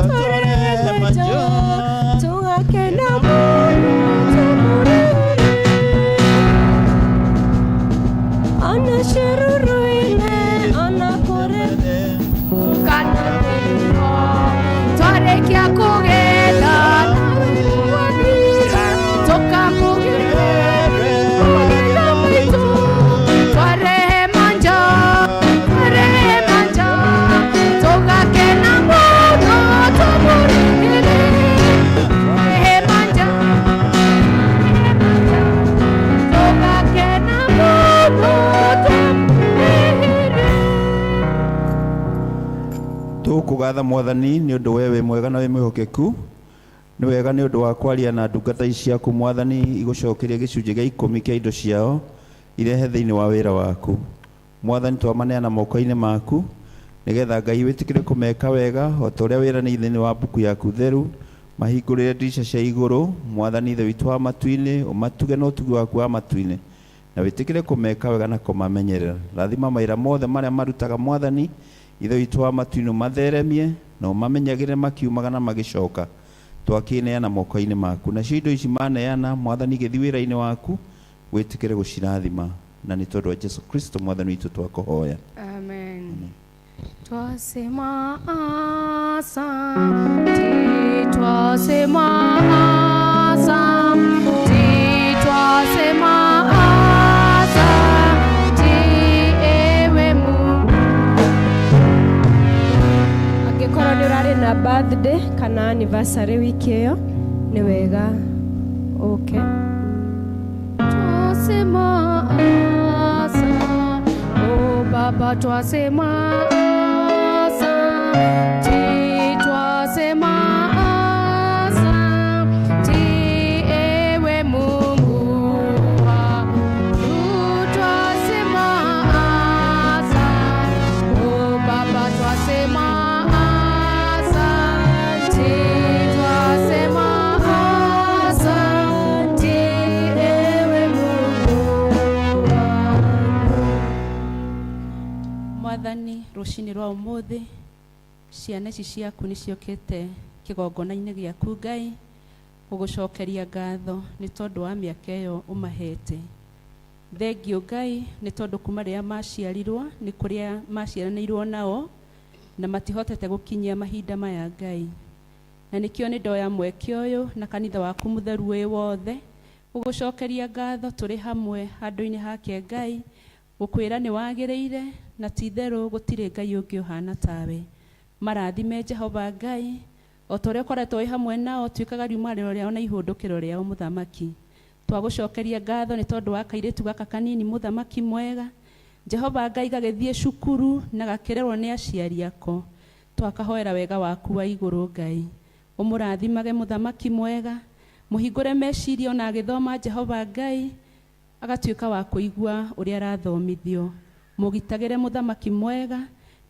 Speaker 6: Tukugatha Mwathani nĩ ũndũ wewe mwega na wĩ mwĩhokeku. Nĩ wega nĩ ũndũ wa kwaria na ndungata ici ciaku Mwathani igũcokeria gĩcunjĩ gĩa 10 kĩa indo ciao irehe thĩinĩ wa wĩra waku. Mwathani twamaneana moko-inĩ maku nĩgetha Ngai wĩtĩkĩre kũmeka wega o ta ũrĩa wĩranĩire thĩinĩ wa mbuku yaku theru. Mahingũrĩre ndirica cia igũrũ Mwathani ithe witũ wa matu-inĩ, ũmatuge na ũtugi waku wa matu-inĩ na wĩtĩkĩre kũmeka wega na kũmamenyerera. Rathima maira mothe marĩa marutaga Mwathani ithe witũ wa matu-inĩ ũmatheremie na ũmamenyagĩre makiumaga na magĩcoka. Twakĩneana moko-inĩ maku, nacio indo ici maneana Mwathani igĩthiĩ wĩra-inĩ waku wĩtĩkĩre gũcirathima, na nĩ tondũ wa Jesu Kristo Mwathani witũ twakũhoya.
Speaker 9: Amen. Twasema asante, twasema asante, twasema asante, ewe Mungu.
Speaker 3: Angĩkorwo nĩ ũrarĩ na birthday kana anniversary wiki ĩyo nĩ wega ũke.
Speaker 9: Twasema asante, oh Baba twasema asante, twasema asante, ewe Mungu wangu. Twasema asante, oh Baba twasema asante, twasema asante, ewe Mungu wangu.
Speaker 1: Mwathani rũcinĩ rwa ũmũthĩ ciana ici ciaku nĩ ciũkĩte kĩgongona-inĩ gĩaku Ngai gũgũcokeria ngatho nĩ tondũ wa mĩaka ĩyo ũmahete. Thengiũ Ngai nĩ tondũ kuma rĩrĩa maciarirwo nĩ kũrĩa maciaranĩirwo nao na matihotete gũkinyia mahinda maya Ngai, na nĩkĩo nĩ ndoya mweke ũyũ na kanitha waku mũtheru wĩ wothe gũgũcokeria ngatho tũrĩ hamwe handũ-inĩ hake Ngai, gũkwĩra nĩ wagĩrĩire na ti-itherũ gũtirĩ Ngai ũngĩ ũhana tawe. Marathime Jehova Ngai o ta ũrĩa ũkoretwo wĩ hamwe nao tuĩkaga riumanĩro rĩao na ihũndũkĩro rĩao mũthamaki. Twagũcokeria ngatho nĩ tondũ wa kairĩtu gaka kanini mũthamaki mwega. Jehova Ngai gagĩthiĩ cukuru na gakĩrerwo nĩ aciari ako. Twakahoera wega waku wa igũrũ Ngai. Ũmũrathimage mũthamaki mwega, mũhingũre meciria na agĩthoma Jehova Ngai agatuĩka wa kũigua ũrĩa arathomithio. Mũgitagĩre mũthamaki mwega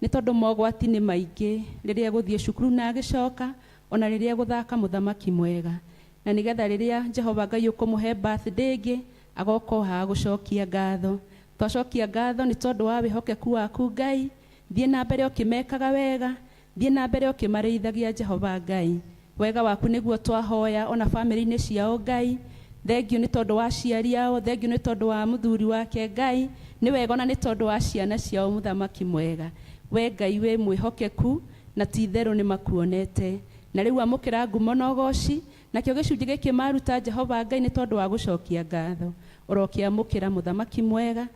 Speaker 1: nĩ tondũ mogwati nĩ maingĩ rĩrĩa gũthiĩ cukuru na agĩcoka ona rĩrĩa gũthaka mũthamaki mwega, na nĩgetha rĩrĩa Jehova Ngai ũkũmũhe birthday ĩngĩ agoka haha gũcokia ngatho. Twacokia ngatho nĩ tondũ wa wĩhokeku waku Ngai. Thiĩ na mbere ũkĩmekaga wega, thiĩ na mbere ũkĩmarĩithagia Jehova Ngai. Wega waku nĩguo twahoya ona bamĩrĩ-inĩ ciao Ngai. Thengiũ nĩ tondũ wa aciari ao, thengiũ nĩ tondũ wa mũthuri wake Ngai, nĩ wega ona nĩ tondũ wa ciana ciao mũthamaki mwega. We Ngai wĩ mwĩhokeku na ti-itherũ nĩ makuonete, na rĩu amũkĩra ngumo na ũgooci, nakĩo gĩcunjĩ gĩkĩ maruta Jehova Ngai nĩ tondũ wa gũcokia ngatho. Ũrokĩamũkĩra mũthamaki mwega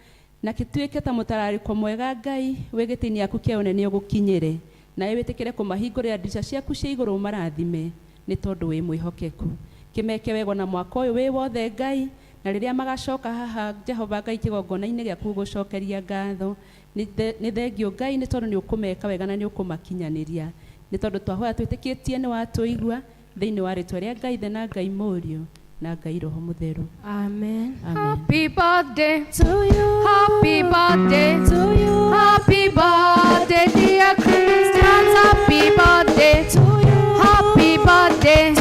Speaker 1: na gĩtuĩke ta mũtararĩko mwega Ngai wĩ gĩtĩ-inĩ gĩaku kĩa ũnene ũgũkinyĩre, nawe wĩtĩkĩre kũmahingũrĩra ndirica ciaku cia igũrũ ũmarathime nĩ tondũ wĩ mwĩhokeku. Kĩmeke wega na mwaka ũyũ wĩ wothe Ngai, na rĩrĩa magacoka haha Jehova Ngai kĩgongona-inĩ gĩaku gũcokeria ngatho, nĩ thengiũ Ngai nĩ tondũ nĩ ũkũmeka wega na nĩ ũkũmakinyanĩria, nĩ tondũ twahoya twĩtĩkĩtie nĩ watũigua thĩinĩ wa rĩtwa rĩa Ngai Ithe na Ngai Mũriũ na Ngai Roho Mũtheru.
Speaker 3: Amen.
Speaker 9: Happy birthday to you. Happy birthday to you. Happy birthday dear Christians. Happy birthday to you. Happy birthday.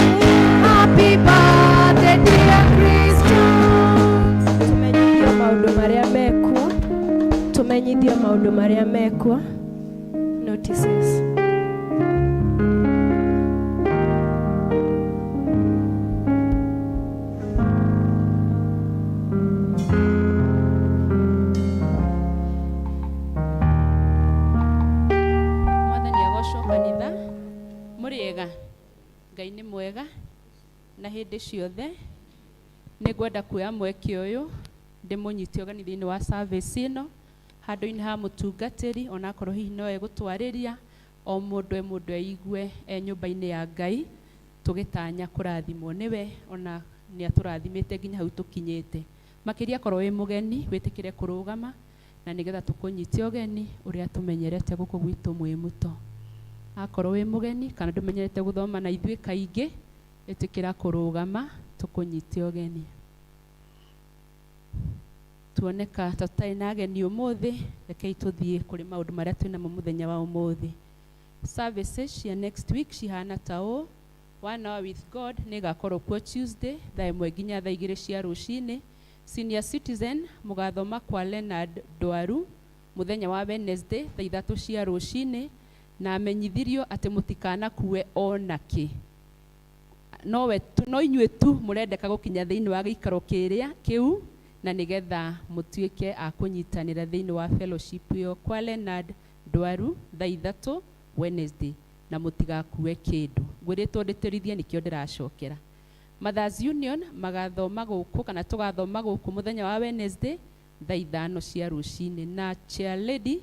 Speaker 9: Happy birthday dear Christians.
Speaker 3: Tumenyithio maũndũ marĩa mekuo. Tumenyithio maũndũ marĩa mekuo. Notices.
Speaker 1: Ngai nĩ mwega na hĩndĩ ciothe. Nĩ ngwenda kuoya mweke ũyũ ndĩmũnyite ũgeni thĩinĩ wa service ĩno handũ-inĩ ha mũtungatĩri, ona akorwo hihi nowe gũtwarĩria o mũndũ aigue nyũmba-inĩ ya Ngai, tũgĩtanya kũrathimwo nĩwe ona nĩ atũrathimĩte nginya hau tũkinyĩte. Makĩria akorwo wĩ mũgeni wĩtĩkĩre kũrũgama na nĩgetha tũkũnyite ũgeni ũrĩa tũmenyerete gũkũ gwitũ mwĩ mũto. akorwo wĩ mũgeni kana ndũmenyerete gũthoma na ithuĩ kaingĩ, ĩtĩkĩra kũrũgama tũkũnyite ũgeni. Tuoneka ta tũtarĩ na ageni ũmũthĩ, rekei tũthiĩ kũrĩ maũndũ marĩa twĩnamo mũthenya wa ũmũthĩ. Services cia next week cihana ta ũũ: 1 hour with God nĩ ĩgakorwo kuo Tuesday thaa 1 nginya thaa 2 cia rũcinĩ. Senior citizen mũgathoma kwa Leonard Dwaru mũthenya wa Wednesday thaa 3 cia rũcinĩ, na amenyithirio atĩ mũtikanakue ona kĩ. No inyuĩ tu mũrendeka gũkinya thĩinĩ wa gĩikaro kĩrĩa kĩu, na nĩgetha mũtuĩke a kũnyitanĩra thĩinĩ wa fellowship ĩyo kwa Leonard Dwaru thaa 3 Wednesday, na mũtigakue kĩndũ. Ngwĩrĩtwo ndĩtĩrithie nĩkĩo ndĩracokera. Mothers Union magathoma gũkũ kana tũgathoma gũkũ mũthenya wa Wednesday thaa 5 cia rũcinĩ, na chair lady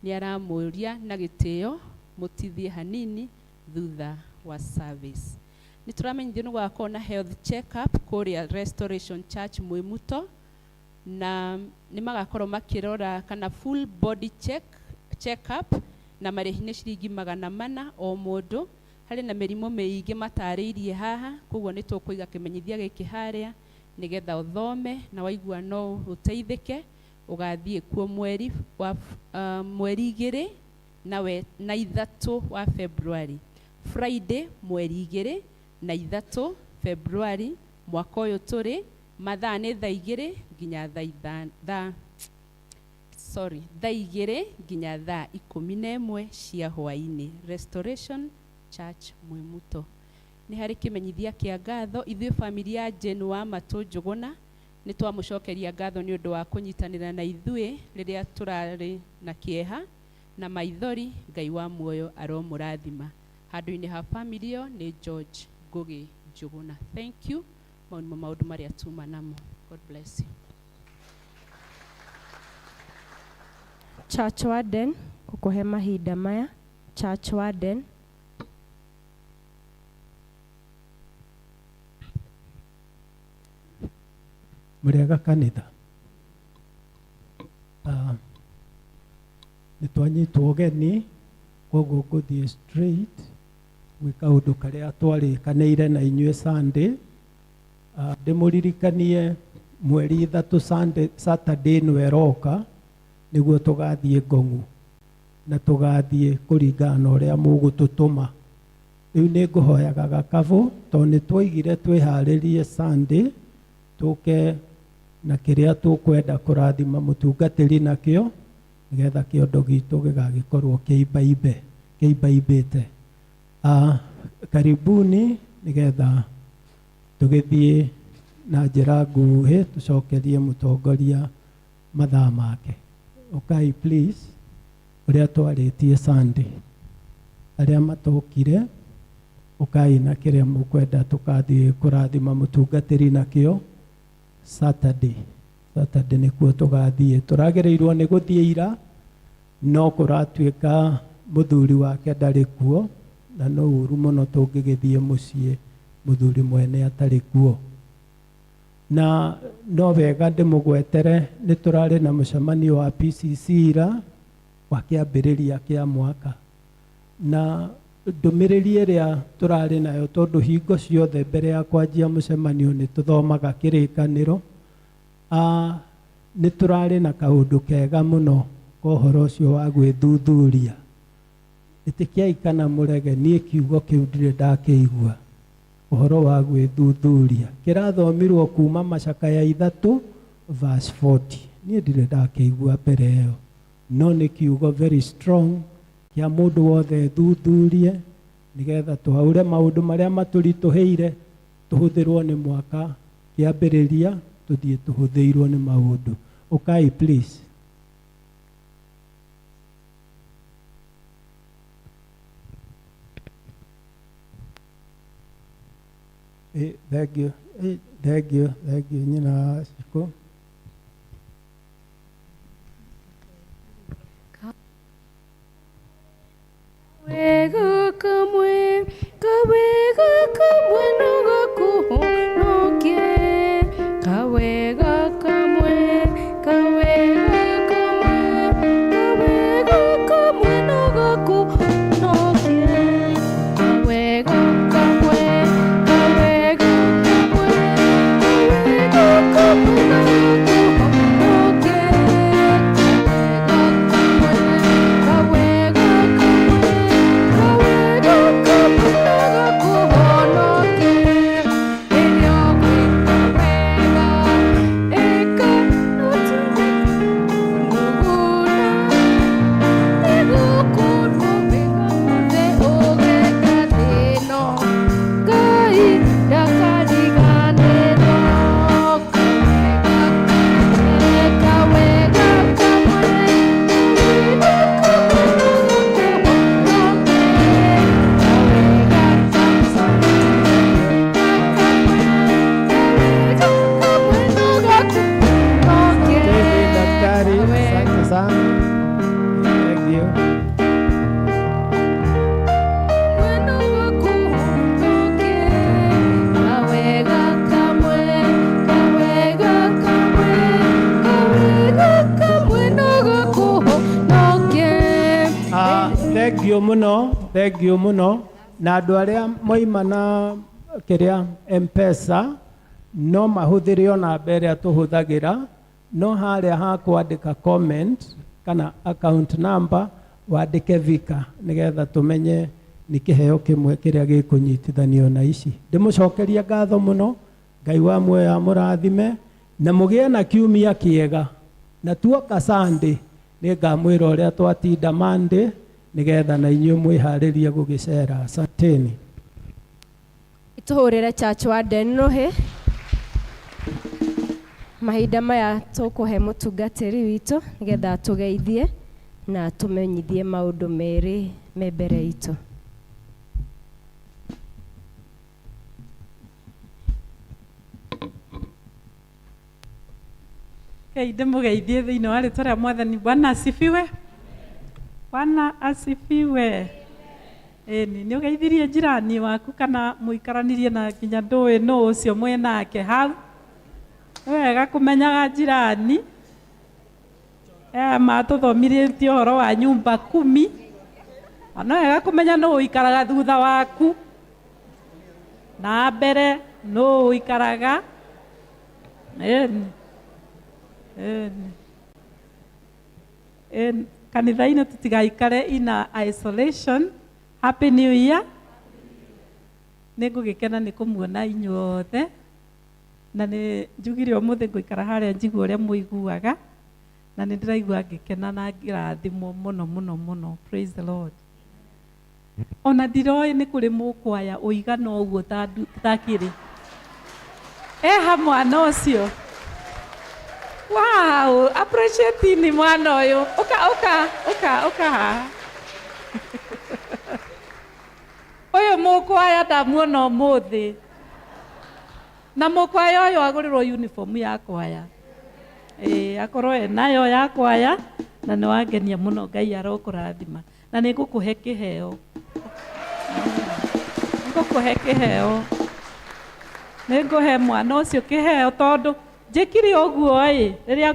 Speaker 1: nĩ aramũria na gĩtĩo mũtithie hanini thutha wa service. Nĩ tũramenyithio nĩ gũgakorwo na health check up kũrĩa Restoration Church Mwĩmuto, na nĩ magakorwo makĩrora kana full body check up, na marĩhi nĩ ciringi 400 o mũndũ. Harĩ na mĩrimũ mĩingĩ matarĩirie haha, koguo nĩ tũkũiga kĩmenyithia gĩkĩ harĩa nĩgetha ũthome, na waigua no ũteithĩke ũgathiĩ kuo mweri 2 na 3 wa February. Friday mweri 2 na 3 February mwaka ũyũ tũrĩ, mathaa nĩ thaa 2 nginya thaa 2 nginya thaa 11 cia hwaĩ-inĩ. Restoration Church Mwĩmuto. Nĩ harĩ kĩmenyithia kĩa ngatho. Ithuĩ family ya Jane wa Matũ Njũgũna nĩ twamũcokeria ngatho nĩ ũndũ wa kũnyitanĩra na ithuĩ rĩrĩa tũrarĩ na kĩeha na maithori. Ngai wa muoyo aromũrathima. Handũ-inĩ ha family ĩyo nĩ George Ngũgĩ Njũgũna. Thank you. Maũndũ marĩa tuma namo. God bless you.
Speaker 3: Church Warden gũkũhe mahinda maya. Church Warden.
Speaker 12: Mũrĩega kanitha. Nĩ twanyitwo ũgeni, koguo ngũthiĩ straight gwĩ kaũndũ karĩa twarĩkanĩire na inyuĩ Sunday. Ndĩmũririkanie mweri 3 Saturday nĩ ĩroka, nĩguo tũgathiĩ Ngong'u na tũgathiĩ kũringana na ũrĩa mũgũtũtũma. Rĩu nĩ ngũhoyaga gakabũ, tondũ nĩ twaigire twĩharĩrie Sunday tũke na kĩrĩa tũkwenda kũrathima mũtungatĩri nakĩo, nĩgetha kĩondo gitũ gĩgagĩkorwo kĩimbaibĩte. Karibuni, nĩgetha tũgĩthiĩ na njĩra nguhĩ tũcokerie mũtongoria mathaa make. Okay, please, ũrĩa twarĩtie Sunday. Arĩa matokire, ũkai na kĩrĩa mũkwenda tũgathiĩ kũrathima mũtungatĩri nakĩo. Saturday nĩkuo tũgathiĩ. Tũragĩrĩirwo nĩ gũthiĩ ira, no kũratuĩka mũthuri wake ndarĩ kuo, na no ũru mũno tũngĩgĩthiĩ mũciĩ mũthuri mwene atarĩ kuo. Na no wega ndĩmũgwetere, nĩ tũrarĩ na mũcemanio wa PCC ira wa kĩambĩrĩria kĩa mwaka, na ndũmĩrĩri ĩrĩa tũrarĩ nayo, tondũ hingo ciothe mbere ya kwanjia mũcemanio nĩ tũthomaga kĩrĩkanĩro. Nĩ tũrarĩ na kaũndũ kega mũno kohoro ũcio wa gwĩthuthuria. Ĩtĩkiai kana mũrege, niĩ kiugo kĩu ndirĩ ndakĩigua, ũhoro wa gwĩthuthuria. Kĩrathomirwo kuma Macakaya 3 verse 40. Niĩ ndirĩ ndakĩigua mbere ĩyo, no nĩ kiugo very strong kĩa mũndũ wothe thuthurie, nĩgetha tũhaũre maũndũ marĩa matũritũhĩire, tũhũthĩrwo nĩ mwaka kĩambĩrĩria, tũthiĩ tũhũthĩirwo nĩ maũndũ. Okay, please. Thank you, nyina Ciko.
Speaker 9: Kawega kamwe no gakuhonokie. Kawega kamwe no gakuhonokie.
Speaker 12: Thank you muno na andũ arĩa moima na kĩrĩa M-Pesa no mahũthĩre o namba ĩrĩa tũhũthagĩra, no harĩa ha kwandĩka comment kana account number wandĩke Vika nĩgetha tũmenye nĩ kĩheo kĩmwe kĩrĩa gĩkũnyitithanio na ici. Ndĩmũcokeria ngatho mũno, Ngai wa muoyo amũrathime na mũgĩe na kiumia kĩega, na tuoka Sunday nĩngamwĩra ũrĩa twatinda Monday nĩgetha na inyuĩ mwĩharĩrie gũgĩcera. Asanteni.
Speaker 3: Ituhũrĩre church wa Denrohe. Mahinda maya tũkũhe mũtungatĩri witũ nĩgetha tũgeithie na tũmenyithie maũndũ merĩ me mbere itũ.
Speaker 4: Ndĩmũgeithie thĩinĩ wa rĩtwa rĩa Mwathani. Bwana asifiwe. Bwana asifiwe. Nĩ ũgeithirie njirani waku kana mũikaranirie na nginya ndũĩ nũ ũcio mwĩ nake hau? Nĩ wega kũmenyaga njirani. Matũthomithĩtie ũhoro wa nyumba 10. Nĩ wega kũmenya nũ ũikaraga thutha waku na mbere nũ ũikaraga. Kanitha-inĩ tũtigaikare ina isolation. Happy New Year. Nĩ ngũgĩkena nĩ kũmuona inyuothe na nĩ njugire ũmũthĩ ngũikara harĩa njigua ũrĩa mũiguaga na nĩ ndĩraigua ngĩkena na ngĩrathimwo mũno mũno mũno. Praise the Lord. Ona ndiroĩ nĩ kũrĩ mũkwaya ũigana ũguo takĩrĩ hamwe na ũcio. Wow, appreciate ni mwana ũyũ. Ũka haha. Ũyũ mũkwaya ndamuona ũmũthĩ. Na mũkwaya ũyũ agũrĩrwo uniform ya kwaya. Akorwo enayo ya kwaya na nĩ wangenia mũno. Ngai arokũrathima. Na nĩ ngũkũhe kĩheo. Nĩ ngũhe mwana ũcio kĩheo tondũ njĩkire ũguo rĩrĩa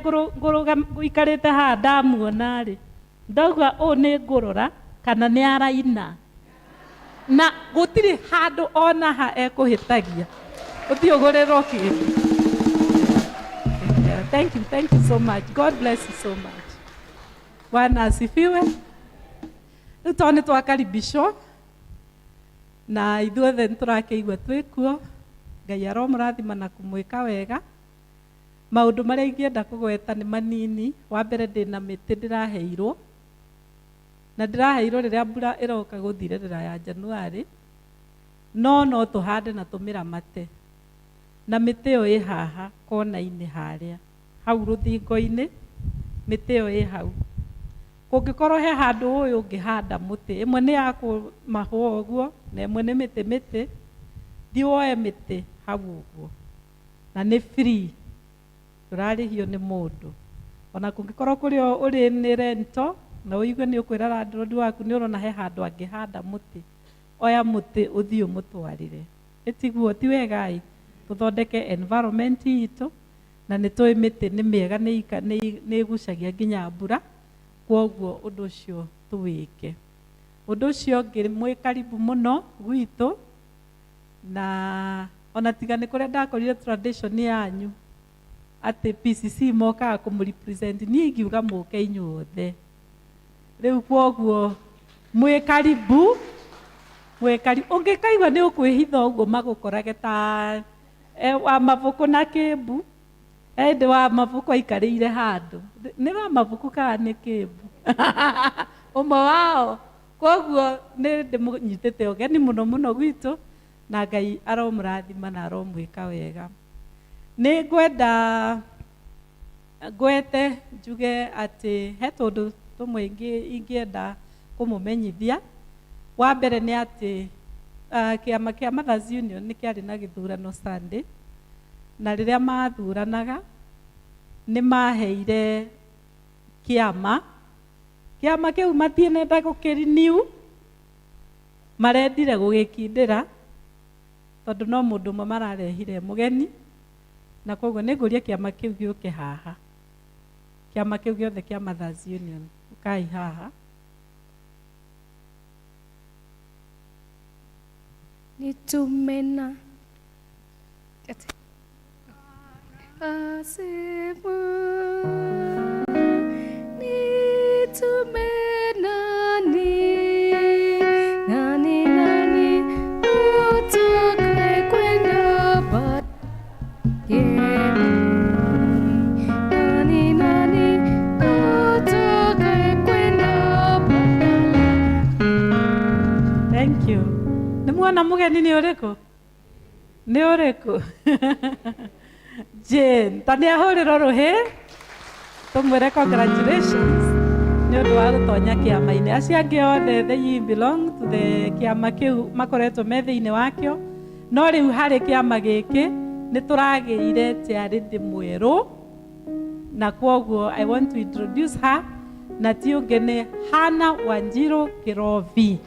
Speaker 4: ngũikarĩte haha ndamuona ndauga nĩ ngũrora kana nĩ araina na gũtirĩ handũ ona ha ekũhĩtagia ũthiĩ ũgũrĩrwo kĩndũ. Thank you so much. God bless you so much. Bwana asifiwe. Rĩu tondũ nĩ twakaribishwo na ithuothe nĩ tũrakĩigua twĩ kuo. Ngai aromũrathima na kũmwĩka wega. Maũndũ marĩa ingĩenda kũgweta nĩ manini. Wa mbere ndĩna mĩtĩ ndĩraheirwo na ndĩraheirwo rĩrĩa mbura ĩroka gũthirĩrĩra ya Januari, no tũhande na tũmĩramate. Na mĩtĩ ĩyo ĩ haha kona-inĩ harĩa hau rũthingo-inĩ, mĩtĩ ĩyo ĩ hau. Kũngĩkorwo he handũ ũyũ ũngĩhanda mũtĩ, ĩmwe nĩ ya kũmahũa ũguo na ĩmwe nĩ mĩtĩ thiĩ woe mĩtĩ hau ũguo na nĩ free, tũrarĩhio nĩ mũndũ. Ona kũngĩkorwo kũrĩ ũrĩ nĩ rento na ũigue nĩ ũkwĩra landlord waku nĩ ũrona he handũ angĩhanda mũtĩ, oya mũtĩ ũthiĩ ũmũtwarĩre. Ĩtiguo ti wega tũthondeke environment itũ na nĩ tũĩ mĩtĩ nĩ mĩega nĩ ĩgucagia nginya mbura, kwoguo ũndũ ũcio tũwĩke. Ũndũ ũcio ũngĩ mwĩ karibu mũno gwitũ na ona tiga nĩ kũrĩa ndakorire tradition yanyu atĩ PCC mokaga kũmũrepresent, niĩ ingiuga mũke inyuothe. Rĩu kwoguo mwĩ karibu. Ũngĩkaigua nĩ ũkwĩhitha ũguo magũkorage ta wa mabuku na kĩmbu, ndĩ wa mabuku aikarĩire handũ. Nĩ wa mabuku kana nĩ kĩmbu? Ũmwe wao. Kwoguo nĩ ndĩmũnyitĩte ũgeni mũno mũno gwitũ na Ngai aromũrathima na aromwĩka wega. Nĩ ngwete njuge atĩ he tũndũ tũmwe ingĩenda kũmũmenyithia. Wa mbere nĩ atĩ kĩama kĩa Mothers Union nĩ kĩarĩ na gĩthurano Sunday, na rĩrĩa mathuranaga nĩ maheire kĩama kĩu matienenda gũkĩrenew, marendire gũgĩkindĩra tondũ no mũndũ ũmwe mararehire mũgeni, na kwoguo nĩ ngũria kĩama kĩu gĩũke haha. Kĩama kĩu gĩothe kĩa Mothers Union ũkai haha
Speaker 9: nitumena asema nitumena nani utake kwenda nani utake kwenda
Speaker 4: Thank you. Nimwana mugeni ni uriko? Ni uriko? Jane, tani ahuriro ruhi? Tumwire congratulations. Ni undu wa gutonya kiama-ini. Acio angi othe they belong to the kiama kiu makoretwo me thiini wakio. No riu hari kiama giki ni turagiire tiarindi mweru. Na kwoguo I want to introduce her. Na ti ungi ni Hana Wanjiru Kirovi.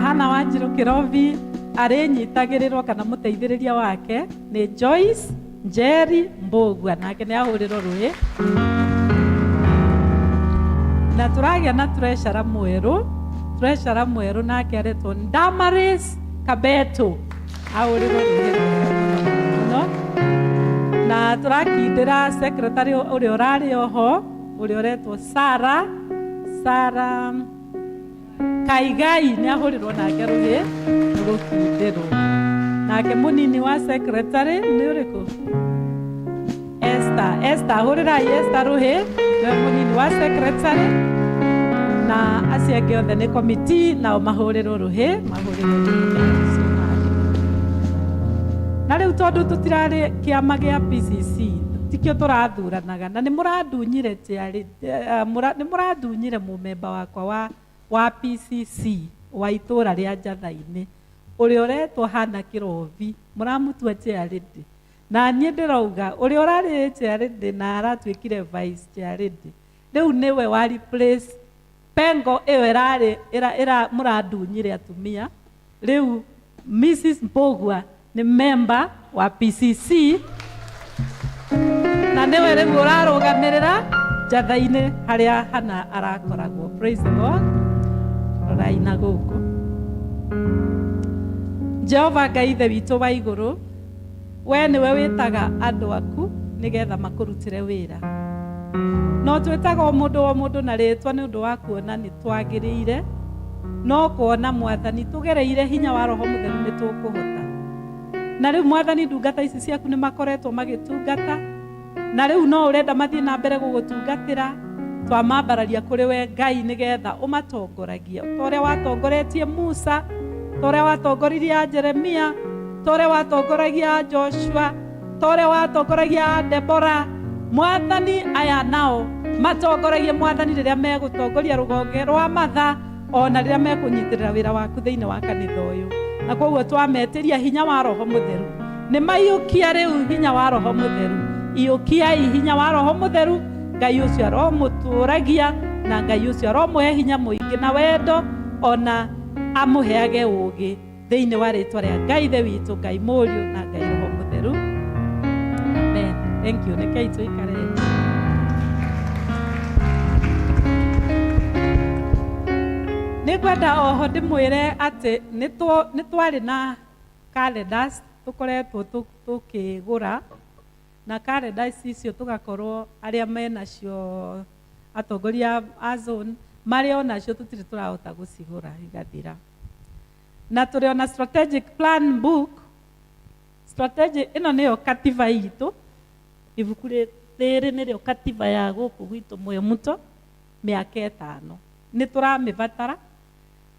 Speaker 4: Hana Wanjiru Kirovi arinyitagirirwo kana muteithiriria wake ni Joyce Njeri Mbogua, nake ni ahurirwo ruhi. Na turagia na treasurer mweru nake aretwo Damaris Kabeto, ahurirwo ruhi no. Na turakindira secretary uria urari oho uria uretwo Sara Kaigai ni ahurirwo nake ruhi rukindirwo. Nake munini wa secretary ni uriku? Esther ahurirai Esther ruhi ni munini wa secretary. Na acio angi othe ni committee nao mahurirwo ruhi na riu tondu tutirari kiama gia PCC tikio turathuranaga na ni murandunyire ni murandunyire mumemba wakwa wa PCC wa itura ria Njathaini uria uretwo Hana Kirovi muramutua chairlady na nie ndirauga uria urari chairlady na aratwikire vice chairlady riu niwe wa replace pengo iyo ira murandunyire atumia. Riu Mrs Mbogua ni member wa PCC na niwe riu urarugamirira Njathaini haria Hana arakoragwo. Praise the Lord. Raina guku Jehova Ngai ithe witu wa iguru, we niwe witaga andu aku nigetha makurutire wira. No twitaga o mundu na ritwa ni undu wa kuona ni twagiriire, no kuona Mwathani tugereire hinya wa Roho Mutheru ni tukuhota. Na riu Mwathani ndungata ici ciaku ni makoretwo magitungata, na riu no urenda mathie na mbere gugutungatira. Twamambararia kuri we Ngai nigetha umatongoragia tore watongoretie Musa, tore watongoririe Jeremia, tore watongoragia Joshua, tore watongoragia Deborah. Mwathani aya nao matongoragie Mwathani riria megutongoria rugonge rwa matha ona riria mekunyitirira wira waku thiini wa kanitha uyu. Na kwoguo twametiria hinya wa Roho Mutheru ni maiyukia riu hinya wa Roho Mutheru, iyukiai hinya wa Roho Mutheru. Ngai ucio aromuturagia na Ngai ucio aromuhe hinya muingi na wendo ona amuheage ugi thiini wa ritwa ria Ngai ithe witu, Ngai Muriu na Ngai Roho Mutheru. Amen. Thank you. Rekei tuikare. Nigwenda oho ndimwire ati nitwari na calendars tukoretwo tukigura na calendars icio tugakorwo aria menacio atongoria a zone mari onacio tutiri turahota gucigura igathira. Na turi ona strategic plan book. Strategy ino niyo katiba itu, ibuku riri nirio katiba ya guku gwitu Mwemuto miaka 5 ni turamibatara.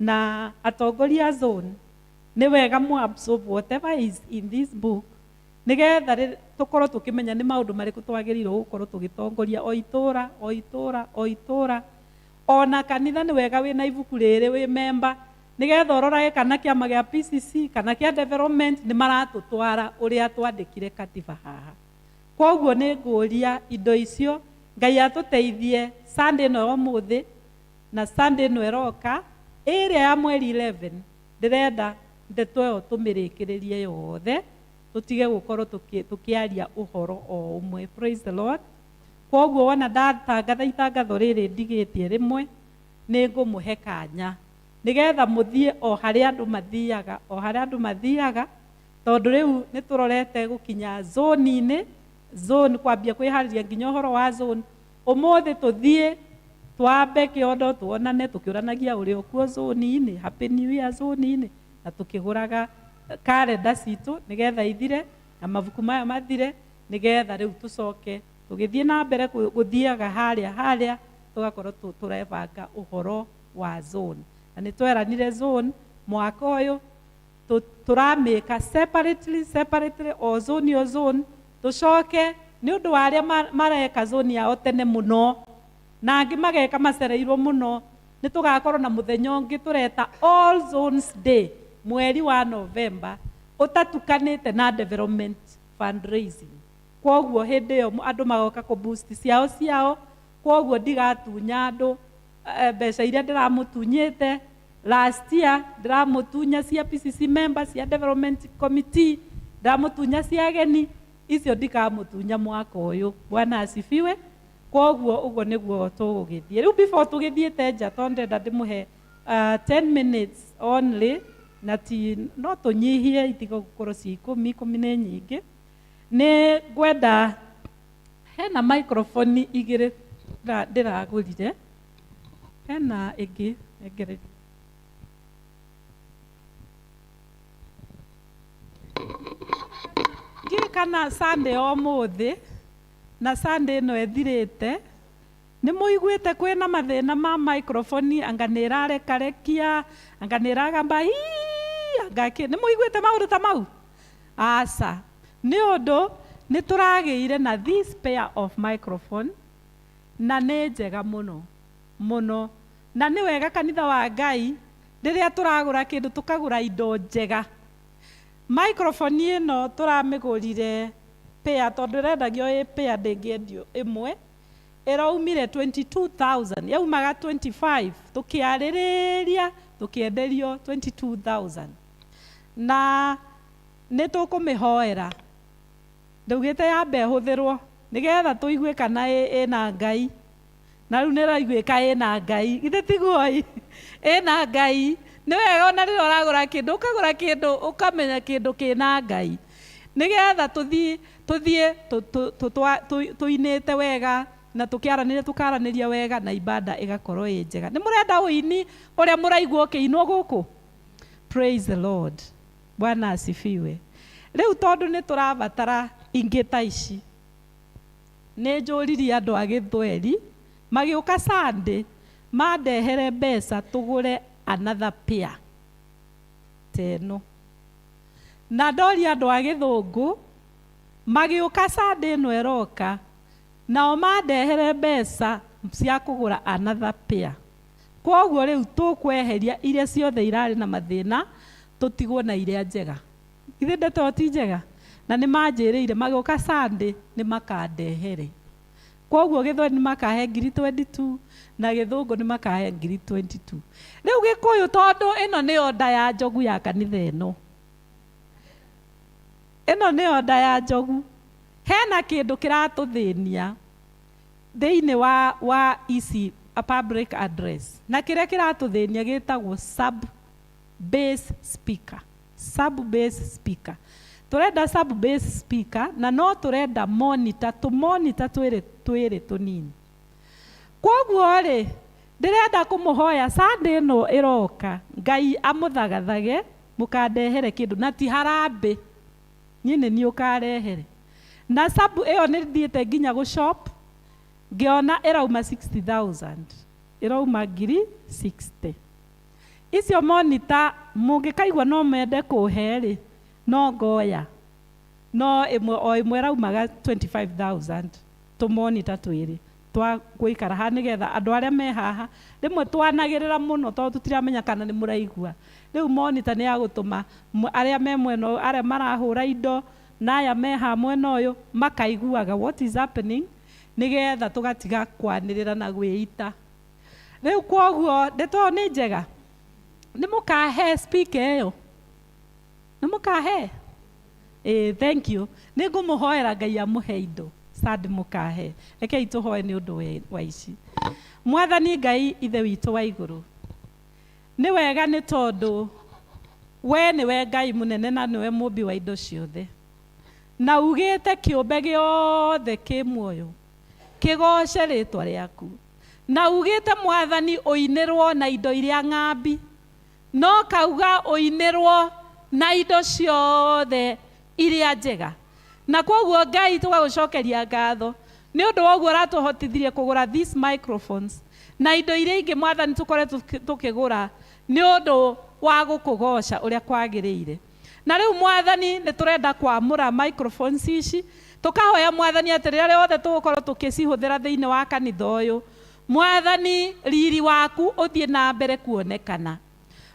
Speaker 4: Na atongoria zone ni wega mu absorb whatever is in this book nigetha tukorwo tukimenya ni maundu mariku twagirirwo gukorwo tugitongoria o itura. Ona kanitha ni wega wina ibuku riri wi member nigetha urorage kana kiama gia PCC kana kia development ni maratutwara uria twandikire katiba haha. Kwoguo ni nguria indo icio Ngai atuteithie Sunday no umuthi na Sunday no eroka area ya mweri 11 ndirenda ndetwe tumirikiririe yothe tutige gukorwo tukiaria uhoro o umwe. Praise the Lord. Kwoguo wona ndatangatha itangatho riri ndigitie rimwe nĩ ngũmũhe kanya nĩgetha mũthiĩ o harĩa andũ mathiaga tondũ rĩu nĩ tũrorete gũkinya zone kwambia kwĩharĩria nginya ũhoro wa zone. Ũmũthĩ tũthiĩ twambe kĩondo tuonane tũkĩũranagia ũrĩ okuo zone-inĩ, happy new year zone-inĩ, na tũkĩgũraga kalenda citũ nĩgetha ithire na mabuku maya mathire nĩgetha rĩu tũcoke tũgĩthiĩ na mbere gũthiaga harĩa tũgakorwo tũrebanga ũhoro wa zone. Na nĩ tweranire zone mwaka ũyũ tũramĩka separately o zone tũcoke nĩ ũndũ wa arĩa mareka zone yao tene mũno na angĩ mageka macereirwo mũno, nĩ tũgakorwo na mũthenya ũngĩ tũreta All Zones Day mweri wa November ũtatukanĩte na development fundraising. Kwoguo hĩndĩ ĩyo andũ magoka kũ boost ciao, kwoguo ndigatunya andũ mbeca iria ndĩramũtunyĩte last year, ndĩramũtunya cia PCC members, cia development committee, ndĩramũtunya cia ageni, icio ndikamũtunya mwaka ũyũ. Bwana asifiwe. Kwoguo ũguo nĩguo tũgũgĩthiĩ. Rĩu before tũgĩthiĩte nja tondũ ndenda ndĩmũhe 10 minutes only, na ti no tũnyihie itiga gũkorwo ci 10 nĩ nyingĩ. Nĩ ngwenda hena microphone igĩrĩ ndĩragũrire, hena ĩngĩ engereria. Kana Sunday o mũthĩ na Sunday ĩno ĩthirĩte, nĩ mũiguĩte kwĩna mathĩna ma microphone, anga nĩ ĩrarekarekia, anga nĩ ĩragamba anga kĩ, nĩ mũiguĩte maũndũ ta mau? Aca, nĩ ũndũ nĩ tũragĩire na this pair of microphone na nĩ njega mũno, na nĩ wega kanitha wa Ngai rĩrĩa tũragũra kĩndũ tũkagũra indo njega. Microphone ĩno tũramĩgũrire pair tondũ ĩrendagio ĩ pair ndĩngĩendio ĩmwe, ĩraumire 22,000, yaumaga 25, tũkĩarĩrĩria tũkĩenderio 22,000. Na nĩ tũkũmĩhoera, ndaugĩte yambe hũthĩrwo nĩgetha tũigue kana ĩna Ngai, na rĩu nĩraiguĩka ĩna Ngai, githĩ tiguoi? Ĩna Ngai. Nĩ wega ona rĩrĩa ũragũra kĩndũ ũkagũra kĩndũ ũkamenya kĩndũ kĩna Ngai, nĩgetha tũthiĩ tũinĩte wega na tũkaranĩria wega na ibada ĩgakorwo ĩ njega. Nĩ mũrenda ũini ũrĩa mũraigua ũkĩinwo gũkũ? Praise the Lord. Bwana asifiwe. Rĩu tondũ nĩ tũrabatara ingĩ ta ici, nĩ njũririe andũ a Gĩthweri magĩũka Sunday mandehere mbeca tũgũre another pair teno, na ndoria andũ a Gĩthũngũ magĩũka Sunday ĩno ĩroka nao mandehere mbeca cia kũgũra another pair. Kwoguo rĩu tũkweheria iria ciothe irarĩ na mathĩna tũtigwo na iria njega. Githĩ ndeto ti njega? Na nĩ manjĩrĩire magĩũka Sunday nĩ makandehere. Kwoguo Gĩthweri nĩ makahe 22 na Gĩthũngũ nĩ makahe 22. Rĩu Gĩkũyũ tondũ ĩno nĩyo nda ya njogu ya kanitha ĩno, ĩno nĩyo nda ya njogu, hena kĩndũ kĩratũthĩnia thĩinĩ wa ici a public address, na kĩrĩa kĩratũthĩnia gĩtagwo sub bass speaker. Tũrenda sub bass speaker na no tũrenda monitor, tũmonitor twĩrĩ tũnini. Kwoguo rĩ, ndĩrenda kũmũhoya Sunday ĩno ĩroka Ngai amũthagathage mũkandehere kĩndũ na ti harambĩ, niĩ nĩ niĩ ũkarehere. Na sabu ĩyo nĩ thiĩte nginya gũshop ngĩona ĩrauma 60,000, ĩrauma 60,000. Icio monitor mũngĩkaigua no mende kũhe rĩ, no ngoya, no ĩmwe ĩraumaga 25,000 tũmonitor twĩrĩ twa gũikara ha nĩgetha andũ arĩa me haha rĩmwe twanagĩrĩra mũno tondũ tũtiramenya kana nĩ mũraigua. Rĩu monitor nĩ ya gũtũma arĩa me mwena ũyũ, arĩa marahũra indo na aya me ha mwena ũyũ makaiguaga what is happening, nĩgetha tũgatiga kwanĩrĩra na gwĩita. Rĩu kwoguo ndeto nĩ njega, nĩ mũkahe speaker ĩyo, nĩ mũkahe? Thank you. Nĩ ngũmũhoera Ngai amũhe indo sad mukahe eke ituhoe ni undu wa ici. Mwathani Ngai ithe witu wa iguru, ni wega ni tondu we niwe Ngai munene na niwe mumbi wa indo ciothe, na ugite kiumbe giothe ki muoyo kigoce ritwa riaku, na ugite Mwathani uinirwo na indo iria ng'ambi, no kauga uinirwo na indo ciothe iria njega. Na koguo Ngai tugagucokeria ngatho ni undu woguo ratuhotithirie kugura these microphones na indo iria ingi Mwathani tukoretwo tukigura ni undu wa gukugoca uria kwagiriire. Na riu Mwathani ni turenda kwamura microphones ici, tukahoya Mwathani ati riria riothe tugukorwo tukicihuthira thiini wa kanitha uyu, Mwathani riri waku uthie na mbere kuonekana,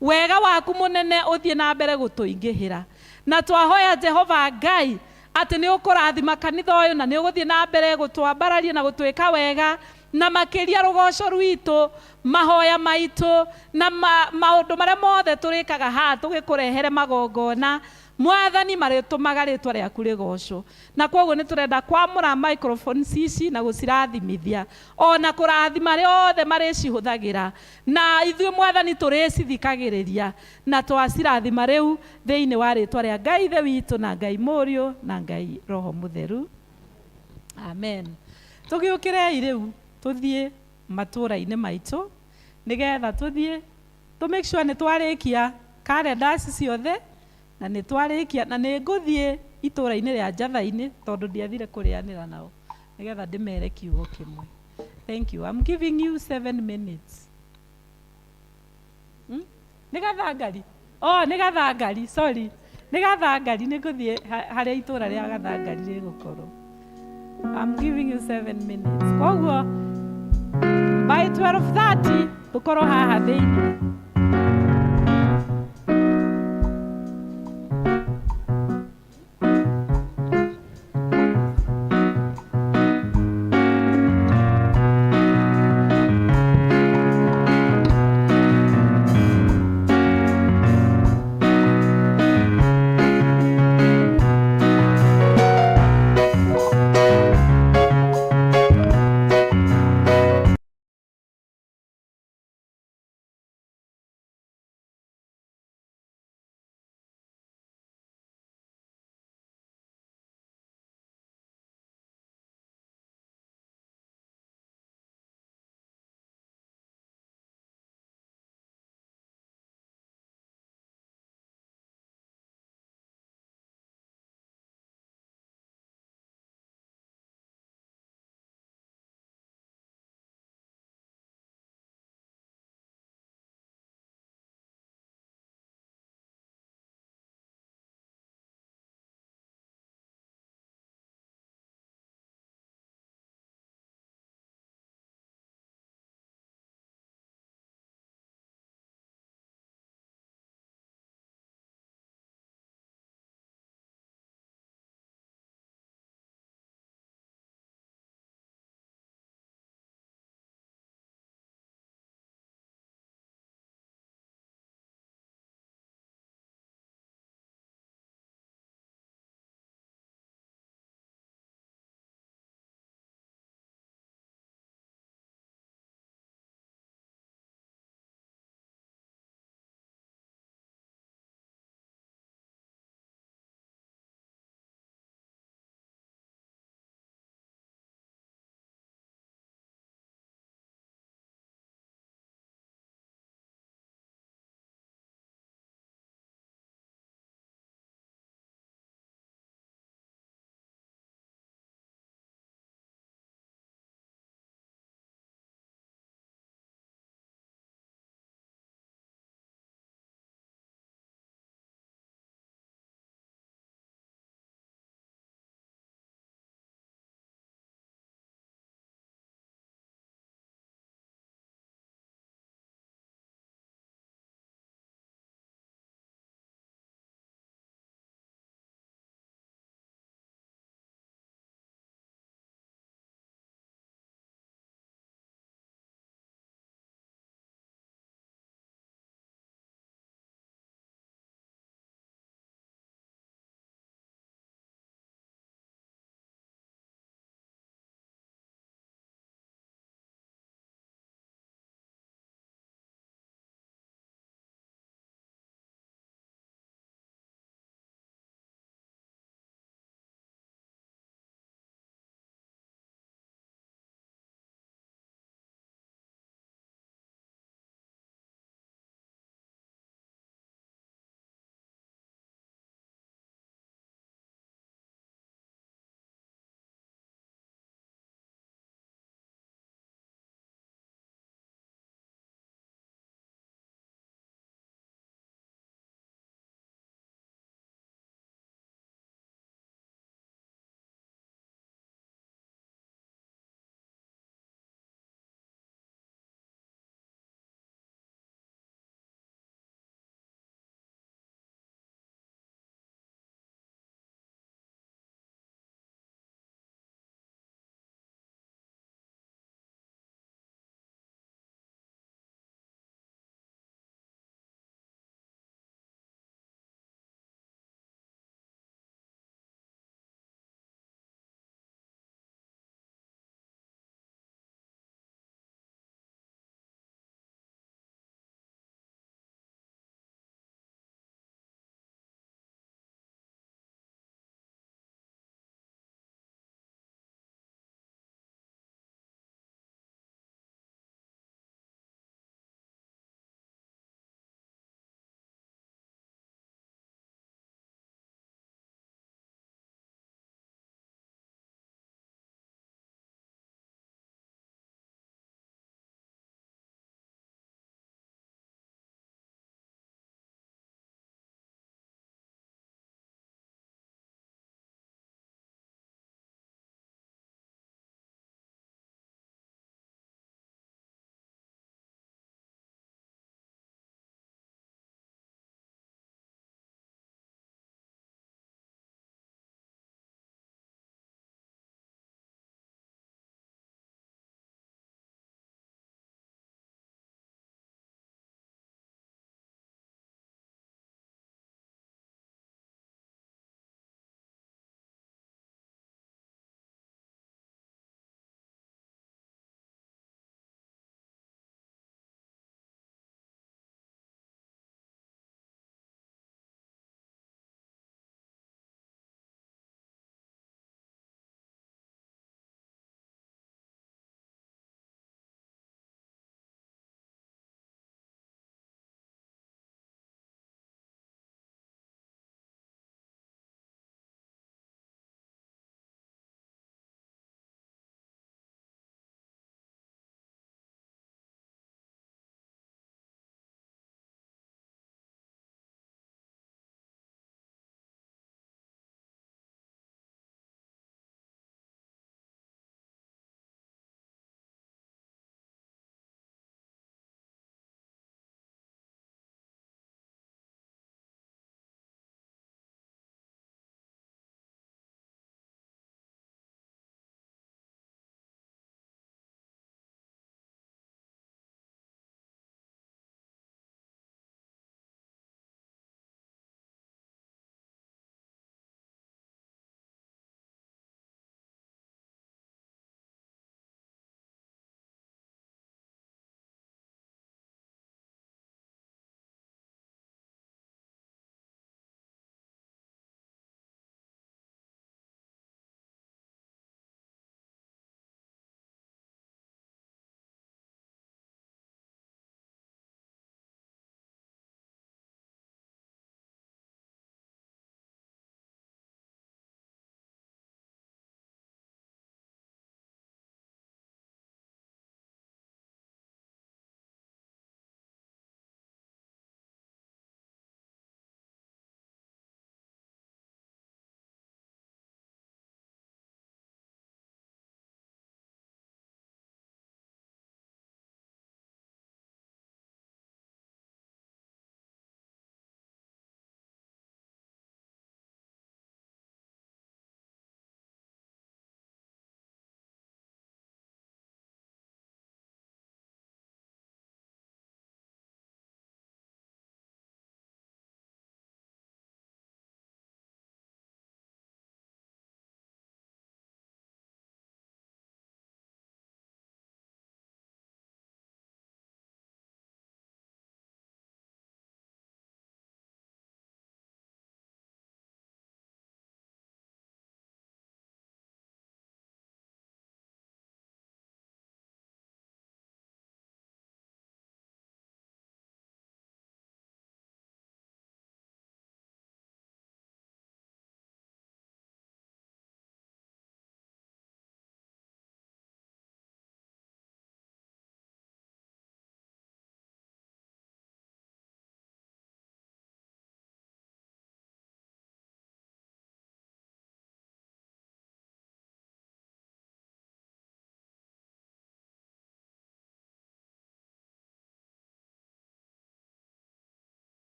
Speaker 4: wega waku munene uthie na mbere gutuingihira, na twahoya Jehova Ngai ati ni ukurathima kanitha uyu na ni uguthie na mbere gutwambararia na gutwika wega, na makiria rugoco rwitu, mahoya maitu na maundu maria mothe turikaga ha tugikurehere magongona Mwathani maritumaga ritwa riaku rigocwo. Na koguo ni turenda kwamura microphones ici na gucirathimithia, ona kurathima riothe maricihuthagira, na ithuĩ Mwathani turicithikagiriria na twacirathima riu thiini wa ritwa ria Ngai ithe witu na Ngai Mũriũ na Ngai Roho Mutheru. Amen. Tugiukirei riu tuthie matura-ini maitu nigetha tuthie to make sure ni twarikia calendars ciothe na ni twarikia, na ni nguthie itura-ini ria Njatha-ini tondu ndiathire kurianira nao nigetha ndimere kiugo kimwe. Thank you. I'm giving you 7 minutes. Ni Gathangari? Oh, ni Gathangari. Sorry. Ni Gathangari, ni nguthie haria itura ria Gathangari rigukorwo. I'm giving you 7 minutes. Koguo by 12:30 tukorwo haha thiini.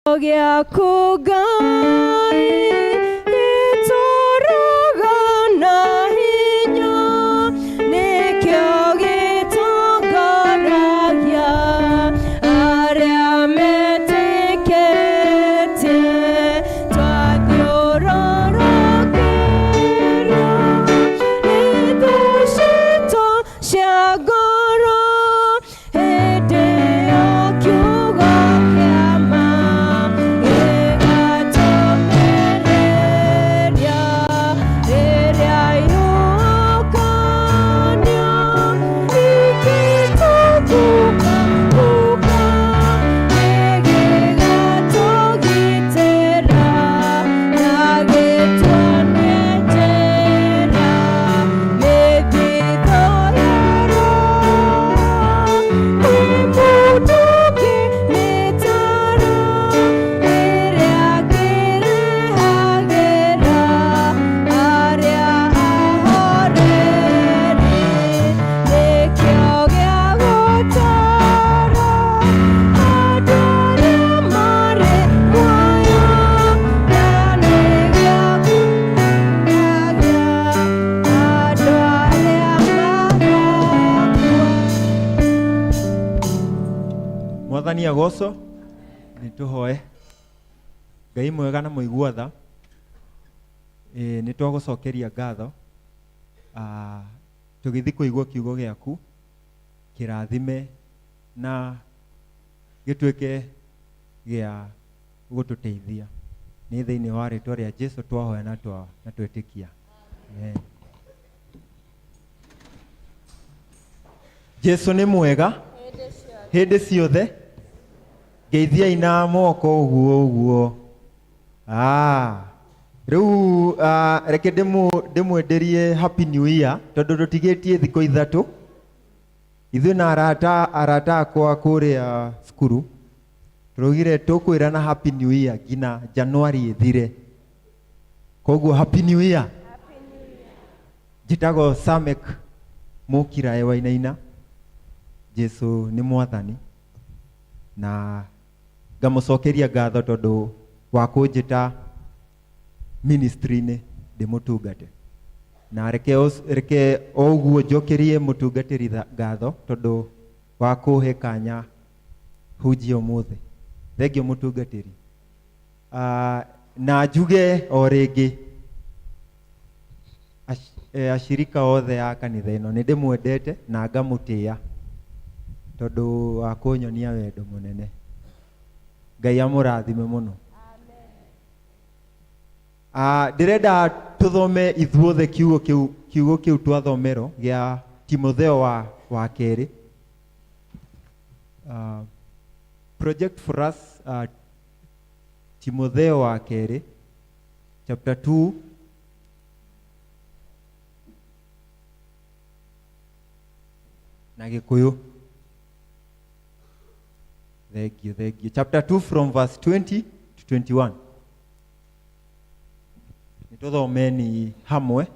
Speaker 3: gĩaku Ngai gĩtũũraga na hinya, nĩkĩo gĩtongoragia arĩa metĩkĩtie. Twathiũrũrũkĩra ithu citũ cia ngoro, hĩndĩ ĩyo kiugo kĩa ma gĩgatũmĩrĩria. Rĩrĩa ihukanio ingĩtũkuka gĩgatũgitĩra na gĩtuonie njĩra mĩthitho yarwo. Nĩ mũndũ ngĩmĩtara ĩrĩa ngĩrehagĩra arĩa ahoreri, nĩkĩo gĩa gũtara andũ arĩa marĩ muoyo, na nĩ gĩa kũnyagia andũ arĩa marakua.
Speaker 13: Mwathani agocwo, nĩ tũhoe. Ngai mwega na mũigua tha, nĩ twagũcokeria ngatho tũgĩthiĩ kũigua kiugo gĩaku, kĩrathime na gĩtuĩke gĩa gũtũteithia. Nĩ thĩinĩ wa rĩtwa rĩa Jesũ twahoya na twetĩkia. Amen. Jesũ nĩ mwega hĩndĩ ciothe. Geithiai na moko ũguo. Rĩu reke ndĩmwenderie happy new year, tondũ tũtigĩtie thikũ ithatũ. Ithuĩ na arata akwa kũrĩa cukuru tũraugire tũkwĩrana happy new year nginya January ĩthire. Koguo happy new year. Njĩtagwo Samek Mũkirae Wainaina. Jesũ nĩ mwathani na ngamũcokeria ngatho tondũ wa kũnjĩta ministry-inĩ ndĩmũtungate. Na reke o ũguo njokerie mũtungatĩri ngatho tondũ wa kũhe kanya hunjie ũmũthĩ. Thengio mũtungatĩri. Na njuge o rĩngĩ ashirika othe a kanitha ĩno nĩ ndĩmwendete na ngamũtĩa tondũ wa kũnyonia wendo mũnene. Ngai amũrathime mũno. Ndĩrenda tũthome ithuothe kiugo kĩu twathomerwo gĩa Timotheo wa kerĩ. Project for us, Timotheo wa kerĩ chapter 2 na Gikuyu. Thank you. Chapter 2 from verse 20 to 21. Nĩtũthomeni hamwe.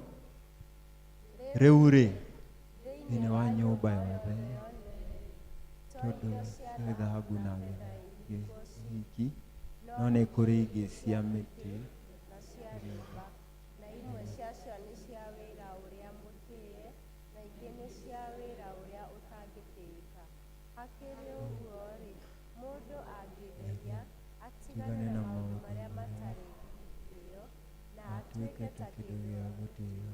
Speaker 13: Rĩu rĩ thĩinĩ wa nyũmba yothe tondũ nĩ thahabu na gĩthiki, no nĩ kũrĩ ingĩ cia mĩtĩ
Speaker 3: na imwe ciacio nĩ cia wĩra ũrĩa mũtĩe, na ingĩ nĩ cia wĩra ũrĩa ũtangĩtĩĩka. Hakĩrĩ ũguo-rĩ, mũndũ angĩgeria atigane na maũndũ marĩa matarĩ gĩtĩo na atuĩke ta kĩndũ gĩa gũtĩĩo,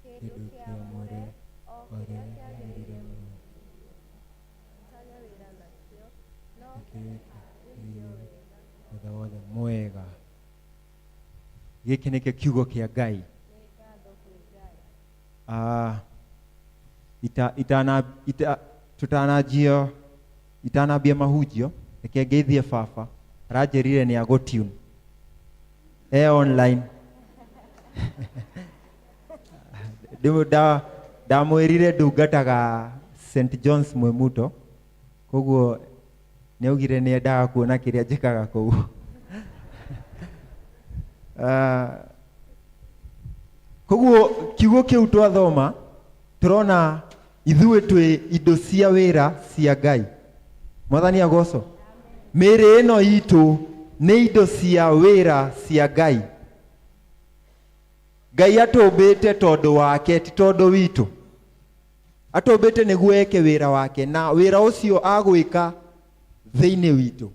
Speaker 3: kĩndũ kĩamũre, o kĩrĩa kĩagĩrĩire mũno, ũtage wĩra nakĩo, no kĩharĩrio wega,
Speaker 13: wega wothe mwega. Gĩkĩ nĩkĩo kiugo kĩa Ngai.
Speaker 3: nĩ ngatho kwĩ Ngai.
Speaker 13: Itanambia mahunjio, reke ngeithie baba, aranjĩrire nĩ agũtune online. Ndamwĩrire ndungataga St. John's Mwemuto, koguo nĩaugire nĩendaga kuona kĩrĩa njĩkaga kũu. Koguo kiugo kĩu twathoma tũrona ithuĩ twĩ indo cia wĩra cia Ngai. Mwathani agocwo. Mĩĩrĩ ĩno itũ nĩ indo cia wĩra cia Ngai. Ngai atũmbĩte tondũ wake, ti tondũ witũ. Atũmbĩte nĩguo eke wĩra wake, na wĩra ũcio agwĩka thĩinĩ witũ.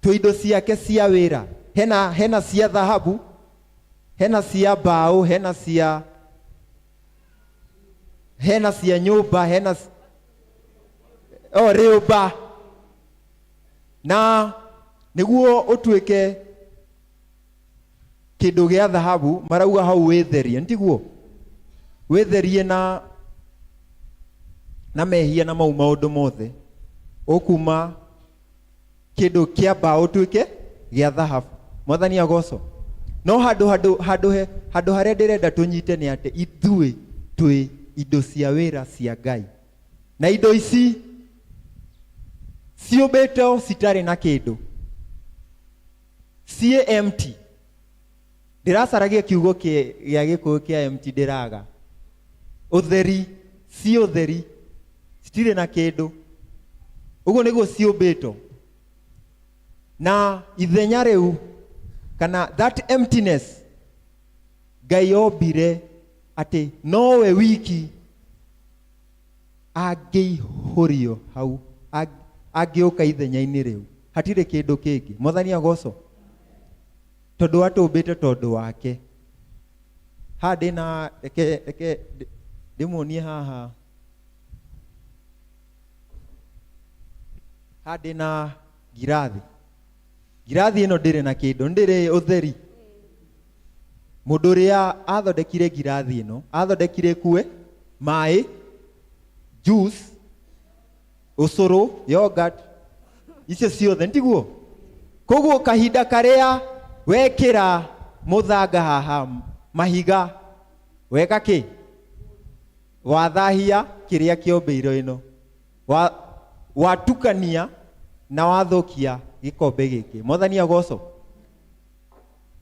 Speaker 13: Tũ indo ciake cia wĩra, hena cia thahabu, hena cia mbaũ, hena cia nyũmba, rĩũmba. Na nĩguo ũtuĩke kĩndũ gĩa thahabu, marauga hau wĩtherie, ntiguo? Wĩtherie na mehia na mau maũndũ mothe, ũkuma kĩndũ kĩa mbaũ ũtuĩke gĩa thahabu. Mwathani agocwo. No handũ harĩa ndĩrenda tũnyite nĩ atĩ ithuĩ twĩ indo cia wĩra cia Ngai. Na indo ici ciũmbĩtwo citarĩ na kĩndũ, ciĩ empty. Ndĩracaragia kiugo gĩa Gĩkũyũ kĩa empty, ndĩraga ũtheri, ci ũtheri, citirĩ na kĩndũ. Ũguo nĩguo ciũmbĩtwo. Na ithenya rĩu, kana that emptiness, Ngai ombire atĩ nowe wiki angĩihũrio hau, angĩũka ithenya-inĩ rĩu. Hatirĩ kĩndũ kĩngĩ. Mwathani agocwo. Tondũ atũmbĩte tondũ wake. Haha ndĩna, reke ndĩmuonie haha. Haha ndĩna ngirathi. Ngirathi ĩno ndĩrĩ na kĩndũ, ndĩrĩ ũtheri. Mũndũ ũrĩa athondekire ngirathi ĩno, athondekire kue maĩ, juice, ũcũrũ, yogurt, icio ciothe, ntiguo? Koguo kahinda karĩa wekĩra mũthanga haha, mahiga, weka kĩ? Wathahia kĩrĩa kĩombĩirwo ĩno. Watukania na wathũkia gĩkombe gĩkĩ. Mwathani agocwo.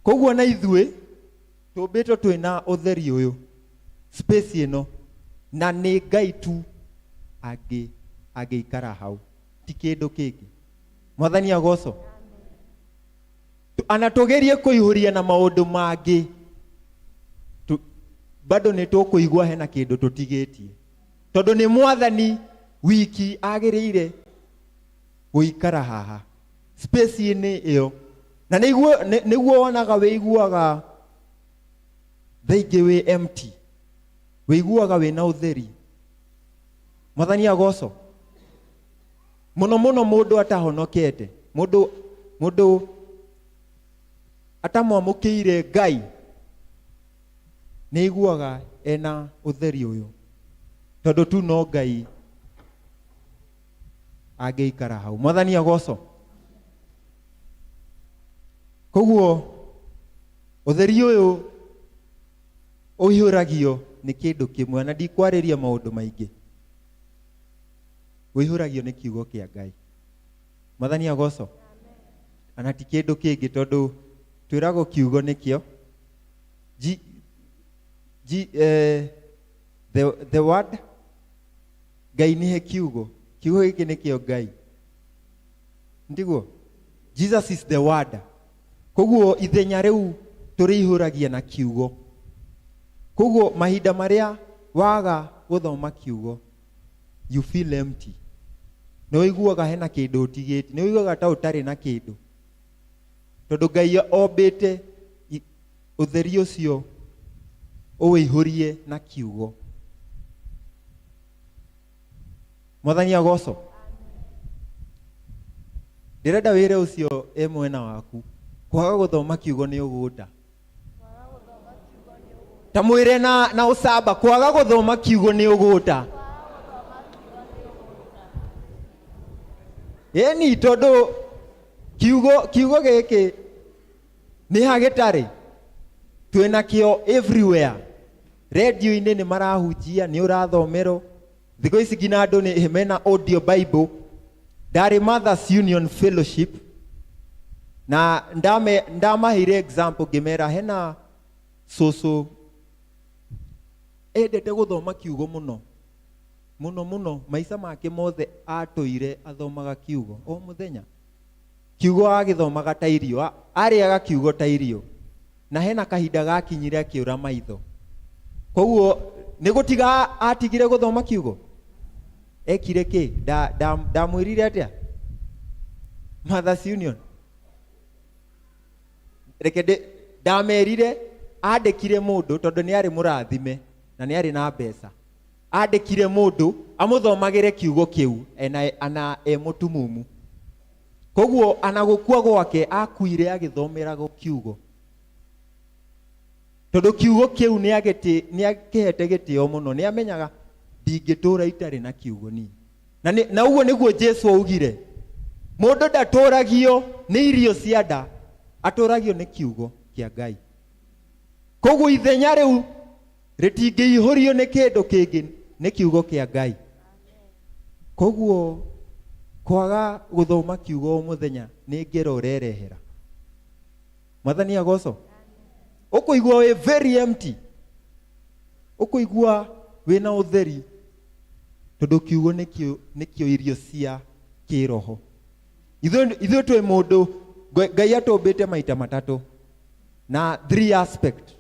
Speaker 13: Koguo na ithuĩ tũmbĩtwo twĩna ũtheri ũyũ, space ĩno, na nĩ Ngai tu angĩikara hau, ti kĩndũ kĩngĩ. Mwathani agocwo. Anatũgerie kũihũria na maũndũ mangĩ, bado nĩ tũkũigua hena kĩndũ tũtigĩtie, tondũ nĩ Mwathani wiki agĩrĩire gũikara haha space-inĩ ĩyo. Na nĩguo wonaga wĩiguaga thaingĩ wĩ empty, wĩiguaga wĩna ũtheri. Mwathani agocwo. Mũno mũno mũndũ atahonokete, mũndũ atamwamũkĩire Ngai, nĩ iguaga ena ũtheri ũyũ, tondũ tu no Ngai angĩikara hau. Mwathani agocwo. Koguo ũtheri ũyũ ũihũragio nĩ kĩndũ kĩmwe, na ndikwarĩria maũndũ maingĩ. Ũihũragio nĩ kiugo kĩa Ngai. Mwathani agocwo. Ana ti kĩndũ kĩngĩ, tondũ twĩragwo kiugo nĩkĩo. The word, Ngai nĩhe kiugo. Kiugo gĩkĩ nĩkĩo Ngai, ntiguo? Jesus is the word. Koguo ithenya rĩu tũrĩihũragia na kiugo. Koguo mahinda marĩa waga gũthoma kiugo, you feel empty. Nĩ ũiguaga hena kĩndũ ũtigĩte, nĩ ũiguaga ta ũtarĩ na kĩndũ, tondũ Ngai ombĩte ũtheri ũcio ũwĩihũrie na kiugo. Mwathani agocwo. Ndĩrenda wĩre ũcio mwena waku, kwaga gũthoma kiugo nĩ ũgũta. Ta mwĩre na ũcamba, kwaga gũthoma kiugo nĩ ũgũta. Ĩni tondũ kiugo gĩkĩ nĩ hagĩtarĩ, twĩna kĩo everywhere. Radio-inĩ nĩ marahunjia, nĩ ũrathomerwo. Thikũ ici nginya andũ nĩ mena audio Bible. Ndarĩ Mothers Union Fellowship, na ndamaheire example, ngĩmera hena cũcũ endete gũthoma kiugo mũno, maica make mothe atũire athomaga kiugo o mũthenya. kiugo agithomaga ta irio, arĩaga kiugo ta irio, na hena kahinda gakinyire akĩũra maitho. Koguo nĩ gũtiga atigire gũthoma kiugo? Ekire kĩ? Ndamwĩrire atĩa? Mothers Union. Reke ndamerire andĩkire mũndũ tondũ nĩ arĩ mũrathime na nĩ arĩ na mbeca. Andĩkire mũndũ amũthomagĩre kiugo kĩu ana mũtumumu. Koguo ana gũkua gwake akuire agĩthomeraga kiugo. Tondũ kiugo kĩu nĩ akĩhete gĩtĩo mũno, nĩ amenyaga ndingĩtũra itarĩ na kiugo ni. Na ũguo nĩguo Jesu augire, mũndũ ndatũragio nĩ irio cia nda, atũragio nĩ kiugo kĩa Ngai. Koguo ithenya rĩu rĩtingĩihũrio nĩ kĩndũ kĩngĩ, nĩ kiugo kĩa Ngai. Koguo kwaga gũthoma kiugo o mũthenya nĩ ngero ũrerehera. Mwathani agocwo. Ũkũigua wĩ very empty. Ũkũigua wĩna ũtheri. Tondũ kiugo nĩkĩo irio cia kĩroho. Ithuĩ twĩ mũndũ Ngai atũmbĩte maita matatũ na 3 aspect.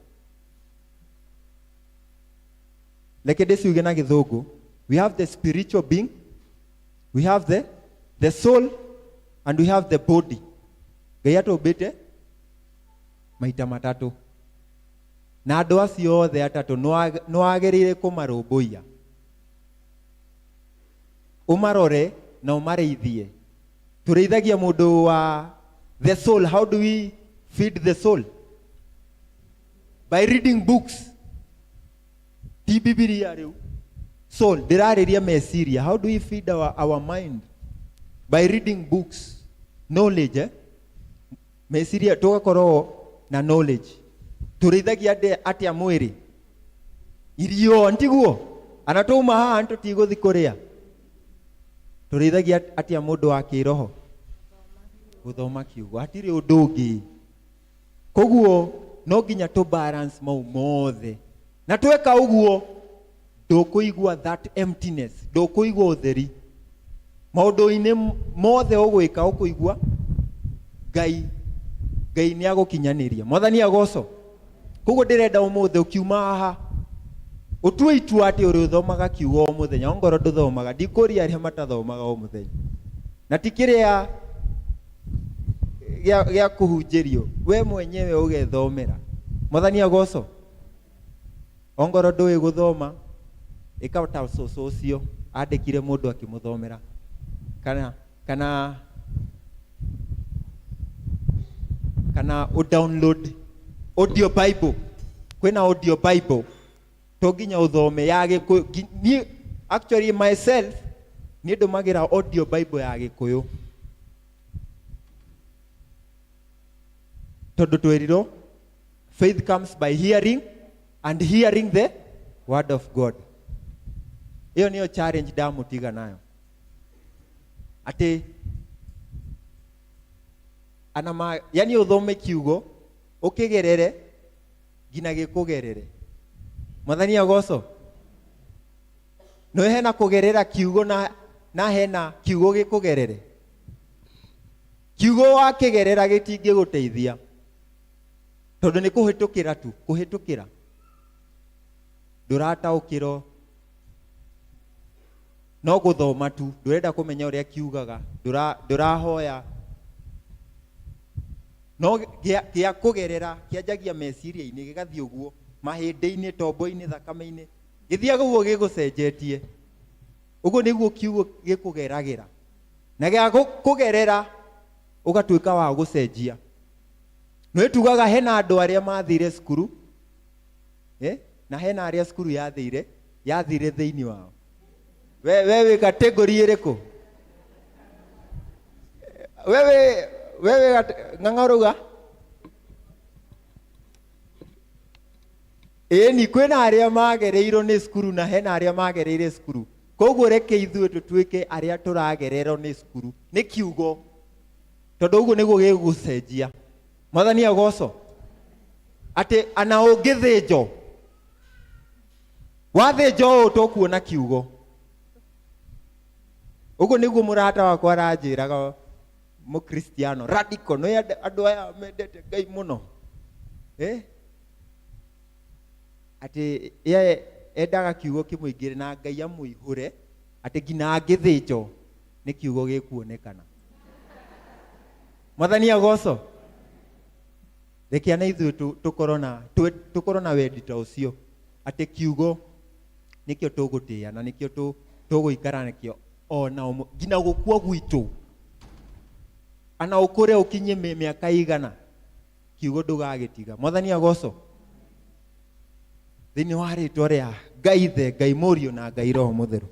Speaker 13: Reke ndĩciuge na Gĩthũngũ. We have the spiritual being, we have the soul, and we have the body. Ngai atũmbĩte maita matatũ. Na andũ acio othe atatũ no agĩrĩire kũmarũmbũiya. Umarore na umareithie. Tũrĩithagia mũndũ wa the soul. How do we feed the soul? By reading books. Ti Biblia rĩu. Soul, ndĩrarĩria meciria. How do we feed our mind? By reading books. Knowledge, meciria tũgakorwo na knowledge. Tũrĩithagia atĩa mwĩrĩ? Irio ntiguo. Ana tũma haha tũtigũthi kũrĩa. Tũrĩithagia atĩa mũndũ wa kĩroho? Gũthoma kiugo. Hatirĩ ũndũ ũngĩ. Koguo no nginya to balance mau mothe. Na tweka ũguo ndũkũigua that emptiness, ndũkũigua ũtheri. Maũndũ-inĩ mothe ũgwĩka ũkũigua Ngai nĩ agũkinyanĩria. Mwathani agocwo. Koguo ndĩrenda ũmũthĩ ũkiuma haha ũtue itua atĩ ũrĩthomaga kiugo o mũthenya. Ongoro ndũthomaga, ndikũria arĩa matathomaga o mũthenya. Na ti kĩrĩa gĩa kũhunjĩrio, we mwenyewe ũgethomera. Mwathani agocwo. Ongoro ndũĩ gũthoma, ĩka ta ũcũcũ ũcio andĩkire mũndũ akĩmũthomera. Kana download audio Bible. Kwĩna audio Bible. To nginya ũthome ya Gĩkũyũ. Actually myself nĩ ndũmagĩra audio Bible ya Gĩkũyũ. Tondũ twĩrirwo faith comes by hearing and hearing the word of God. Iyo niyo challenge ndamũtiga nayo. Ati yani ũthome kiugo ũkĩgerere nginya gĩkũgerere. Mwathani agocwo. No hena kũgerera kiugo na hena kiugo gĩkũgerere. Kiugo wakĩgerera gĩtingĩgũteithia. Tondũ nĩ kũhĩtũkĩra tu, kũhĩtũkĩra. Ndũrataũkĩrwo. No gũthoma tu, ndũrenda kũmenya ũrĩa kiugaga, ndũrahoya. No gĩa kũgerera kĩanjagia meciria-inĩ gĩgathiĩ ũguo, mahĩndĩ-inĩ, tombo-inĩ, thakame-inĩ. Gĩthiaga ũguo gĩgũcenjetie. Ũguo nĩguo kiugo gĩkũgeragĩra. Na gĩa kũgerera ũgatuĩka wa gũcenjia. Nĩ tugaga hena andũ arĩa mathire cukuru, na hena arĩa cukuru yathire thĩinĩ wao. We wĩ kategori ĩrĩkũ? Wewe ng'ang'aruga? Ni kwĩna arĩa magereirwo nĩ cukuru na hena arĩa magereire cukuru. Koguo reke ithuĩ tũtuĩke arĩa tũragererwo nĩ cukuru. Nĩ kiugo. Tondũ ũguo nĩguo gĩgũcenjia. Mwathani agocwo. Atĩ ana ũngĩthĩnjwo. Wathĩnjwo ũũ tũkuona kiugo. Ũguo nĩguo mũrata wakwa aranjĩraga Mukristiano radical no andũ aya mendete Ngai mũno ati ye endaga kiugo kĩmũingĩre na Ngai amũihũre ati nginya angĩthĩnjwo nĩ kiugo gĩkuonekana. Mwathani agoco rekiana ithuĩ tũkorwo na wendi ta ũcio ati kiugo nikio tũgũtĩa na nikio tũgũikara nakio ona nginya gũkua gwitũ ana ũkũre ũkinye mĩaka igana kiugo ndũgagĩtiga. Mwathani agoco thĩinĩ wa rĩtwa rĩa Ngai Ithe, Ngai Mũriũ na Ngai Roho Mũtheru.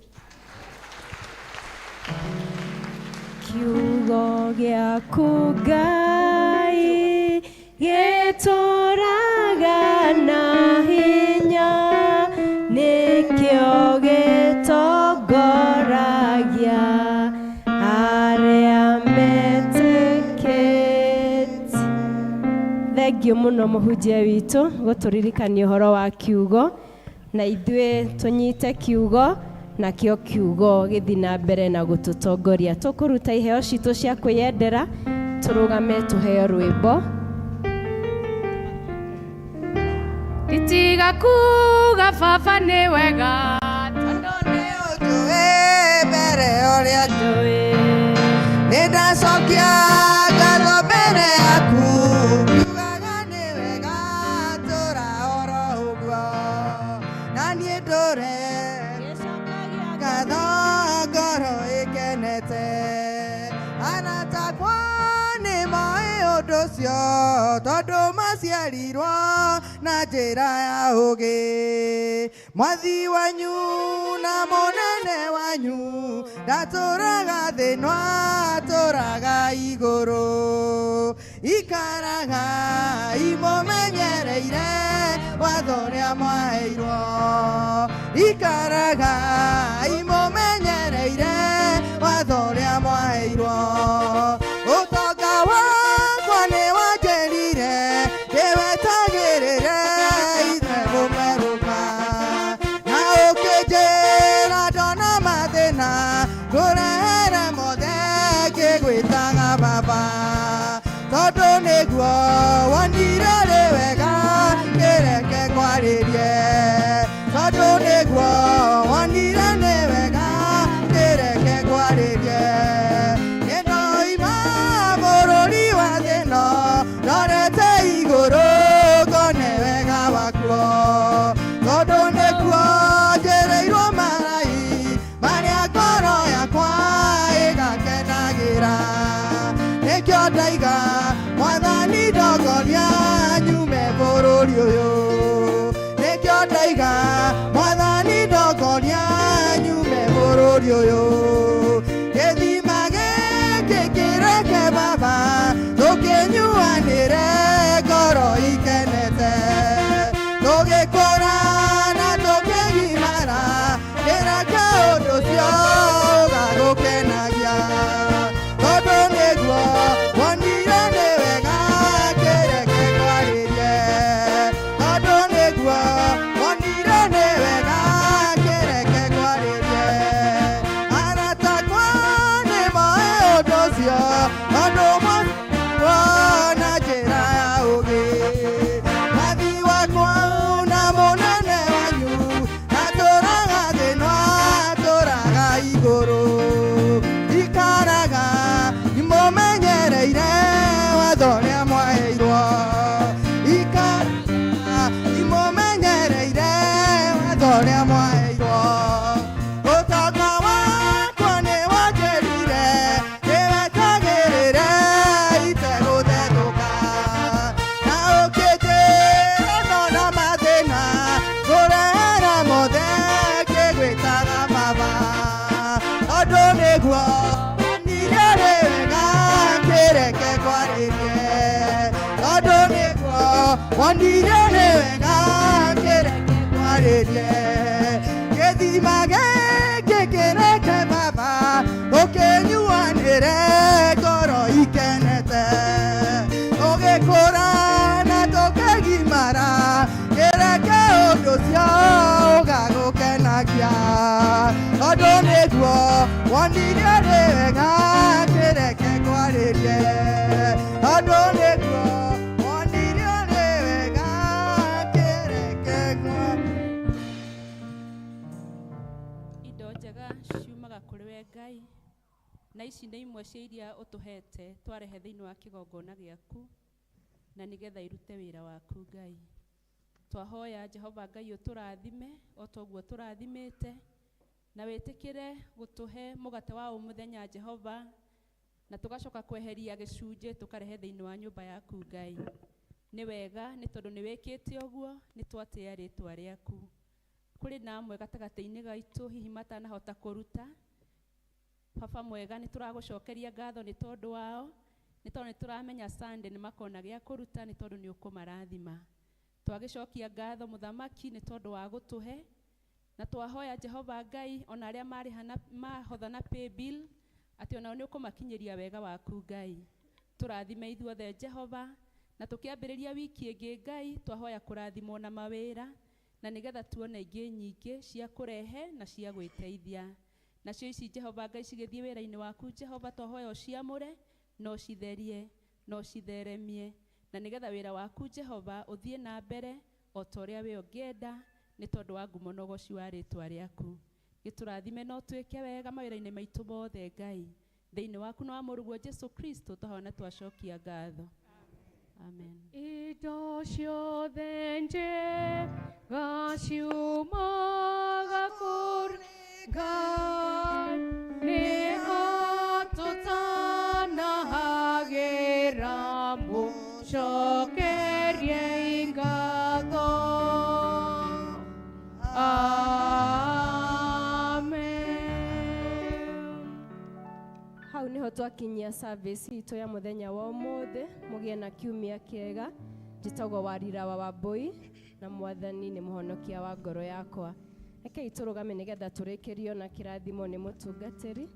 Speaker 3: Kiugo gĩaku Ngai gĩtũũraga na hinya, nĩkĩo gĩtongoragia arĩa metĩkĩtie. Thengiũ mũno mũhunjia witũ gũtũririkania ũhoro wa kiugo, na ithuĩ tũnyite kiugo na kĩo kiugo gĩthiĩ na mbere na gũtũtongoria. Tũkũruta iheo citũ cia kwĩyendera, tũrũgame tũheo rwĩmbo.
Speaker 9: Itiga kuga baba nĩ wega, tondũ nĩ ũnjũĩ mbere ũrĩa njũĩ.
Speaker 11: Nĩndacokia ngatho mbere yaku, ngiugaga nĩ wega tũra oro ũguo, na niĩ ndũre ngatho ngoro ĩkenete. Arata akwa nĩ moĩ ũndũ ũcio, tondũ maciarirwo na njĩra ya ũgĩ. Mwathi wanyu na mũnene wanyu ndatũraga thĩ no atũraga igũrũ. Ikaraga imũmenyereire watho ũrĩa mwaheirwo. Ikaraga imũmenyereire watho ũrĩa mwaheirwo. Ũtonga wakwa nĩ wanjĩrire ndĩwetagĩrĩre ithe mũmerũka, na ũkĩnjĩra ndona mathĩna ngũrehere mothe ngĩgwĩtaga baba, tondũ nĩguo wonire rĩ wega ngĩreke kwarĩrie. Tondũ nĩguo wonire nĩ wega ngĩreke kwarĩrie. Nĩndoima bũrũri wa thĩ ĩno ndorete igũrũ ngone wega wakuo, tondũ nĩkuo njĩrĩirwo marai marĩa ngoro yakwa ĩgakenagĩra. Nĩkĩo ndaiga Mwathani ndongoria nyume bũrũri ũyũ. Nĩkĩo ndaiga Mwathani ndongoria nyume bũrũri ũyũ. Gĩthima gĩkĩ kĩreke baba tũkĩnyuanĩre ngoro ikenete. Tũgĩkũra na tũkĩgimara kĩreke ũndũ ũcio ũgagũkenagia. Tondũ nĩguo wonire nĩ wega kĩreke kwarĩrie. Tondũ nĩguo wonire nĩ wega kĩreke kwarĩrie. Arata akwa nĩ moĩ ũndũ ũcio, tondũ mwathirwo na njĩra ya ũgĩ. Mwathi wakwa na mũnene wanyu ndatũraga thĩ no atũraga igũrũ. Ikaraga imũmenyereire watho ũrĩa mwaheirwo. Ikaraga imũmenyereire watho ũrĩa mwaheirwo. Ũtonga wakwa nĩ wanjĩrire ndĩwetagĩrĩre itegũthethũka, na ũkĩnjĩra ndona mathĩna ngũrehere mothe ngĩgwĩtaga baba, tondũ nĩguo wonire rĩ wega kĩreke kwarĩrie. Tondũ nĩguo wonire rĩ wega kĩreke kwarĩrie. Gĩthima gĩkĩ kĩreke baba tũkĩnyuanĩre ngoro ikenete. Tũgĩkũra na tũkĩgimara kĩreke ũndũ ũcio ũgagũkenagia. Tondũ nĩguo wonire rĩ wega kĩreke kwarĩrie.
Speaker 1: ici nĩ imwe cia iria ũtũhete twarehe thĩinĩ wa kĩgongona gĩaku na nĩgetha irute wĩra waku Ngai. Twahoya Jehova Ngai ũtũrathime o toguo tũrathimĩte na wĩtĩkĩre gũtũhe mũgate wa mũthenya Jehova, na tũgacoka kweheria gĩcunjĩ tũkarehe thĩinĩ wa nyũmba yaku Ngai. Nĩ wega nĩ tondũ nĩ wĩkĩte ũguo, nĩ twatĩa rĩtwa rĩaku. Kũrĩ na amwe gatagatĩ-inĩ gaitũ hihi matanahota kũruta. Baba mwega, nĩ tũragũcokeria ngatho nĩ tondũ wao, nĩ tondũ nĩ tũramenya Sunday nĩ makona gĩa kũruta nĩ tondũ nĩ ũkũmarathima. Twagĩcokia ngatho mũthamaki nĩ tondũ wa gũtũhe, na twahoya Jehova Ngai ona arĩa mahotha na pay bill atĩ onao nĩ ũkũmakinyĩria wega waku Ngai. Tũrathime ithuothe Jehova, na tũkĩambĩrĩria wiki ĩngĩ Ngai, twahoya kũrathimwo na mawĩra na nĩgetha tuone ingĩ nyingĩ cia kũrehe na cia gwĩteithia. Nacio ici Jehova Ngai cigĩthiĩ wĩra-inĩ waku Jehova, twahoya ũciamũre no citherie no citheremie, na nĩgetha wĩra waku Jehova ũthiĩ na mbere o ta ũrĩa we ũngĩenda nĩ tondũ wa ngumo na ũgoci wa rĩtwa rĩaku. Gĩtũrathime no twĩke wega mawĩra-inĩ maitũ mothe Ngai, thĩinĩ waku na wa mũrũguo Jesu Kristo twahoya twacokia ngatho. Amen.
Speaker 9: Indo ciothe njega ciumaga kũrĩ Ngai, nĩho tũtanahagĩra mũcokeriei ngatho.
Speaker 3: Hau niho twakinyia service itũ ya muthenya wa ũmũthĩ. Mũgĩe na kiumia kĩega. Njĩtagwo Warira wa Wambui na Mwathani nĩ mũhonokia wa ngoro yakwa. Rekei tũrũgame nĩgetha tũrĩkĩrio na kĩrathimo nĩ mũtungatĩri.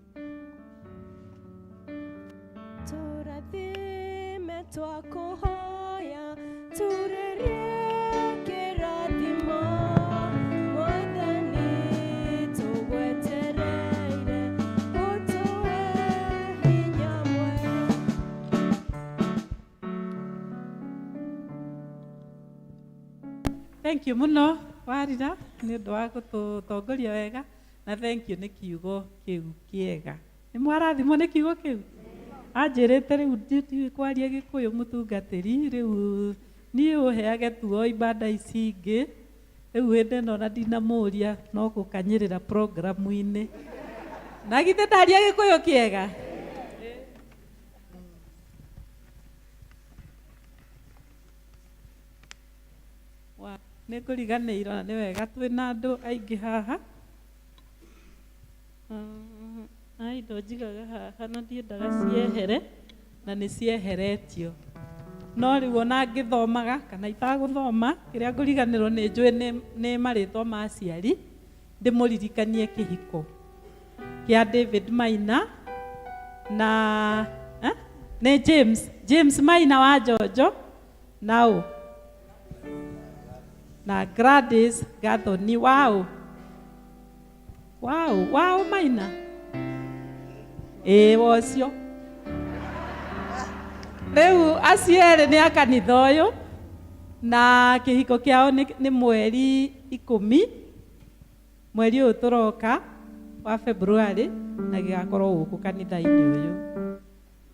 Speaker 3: Tũrathime twakũhoya turĩrie kĩrathimo, Mwathani tũgwetereire ũtũhe hinya mwega.
Speaker 4: Thank you muno Warira nĩ ũndũ wa gũtũtongoria wega, na thank you nĩ kiugo kĩu kĩega. Nĩ mwarathimwo nĩ kiugo kĩu? Anjĩrĩte rĩu ndiũĩ kwaria Gĩkũyũ mũtungatĩri, rĩu niĩ ũheage tuo ibada ici ingĩ, rĩu hĩndĩ ĩno na ndinamũria no gũkanyĩrĩra programu-inĩ. Na githĩ ndaria Gĩkũyũ kĩega? Nĩ ngũriganĩirwo na nĩ wega twĩna andũ aingĩ haha. Indo njigaga haha na ndiendaga ciehere na nĩ cieheretio. No rĩu ona ngĩthomaga kana itagũthoma, kĩrĩa ngũriganĩrwo nĩ njũĩ nĩ marĩtwa ma aciari, ndĩmũririkanie kĩhiko kĩa David Maina na nĩ James Maina wa Njonjo nao na Gladys Gathoni. Wow Maina wocio. Rĩu aciere nĩ a kanitha ũyũ na kĩhiko kĩao nĩ mweri 10 mweri ũyũ tũroka wa February, na gĩgakorwo gũkũ kanitha-inĩ ũyũ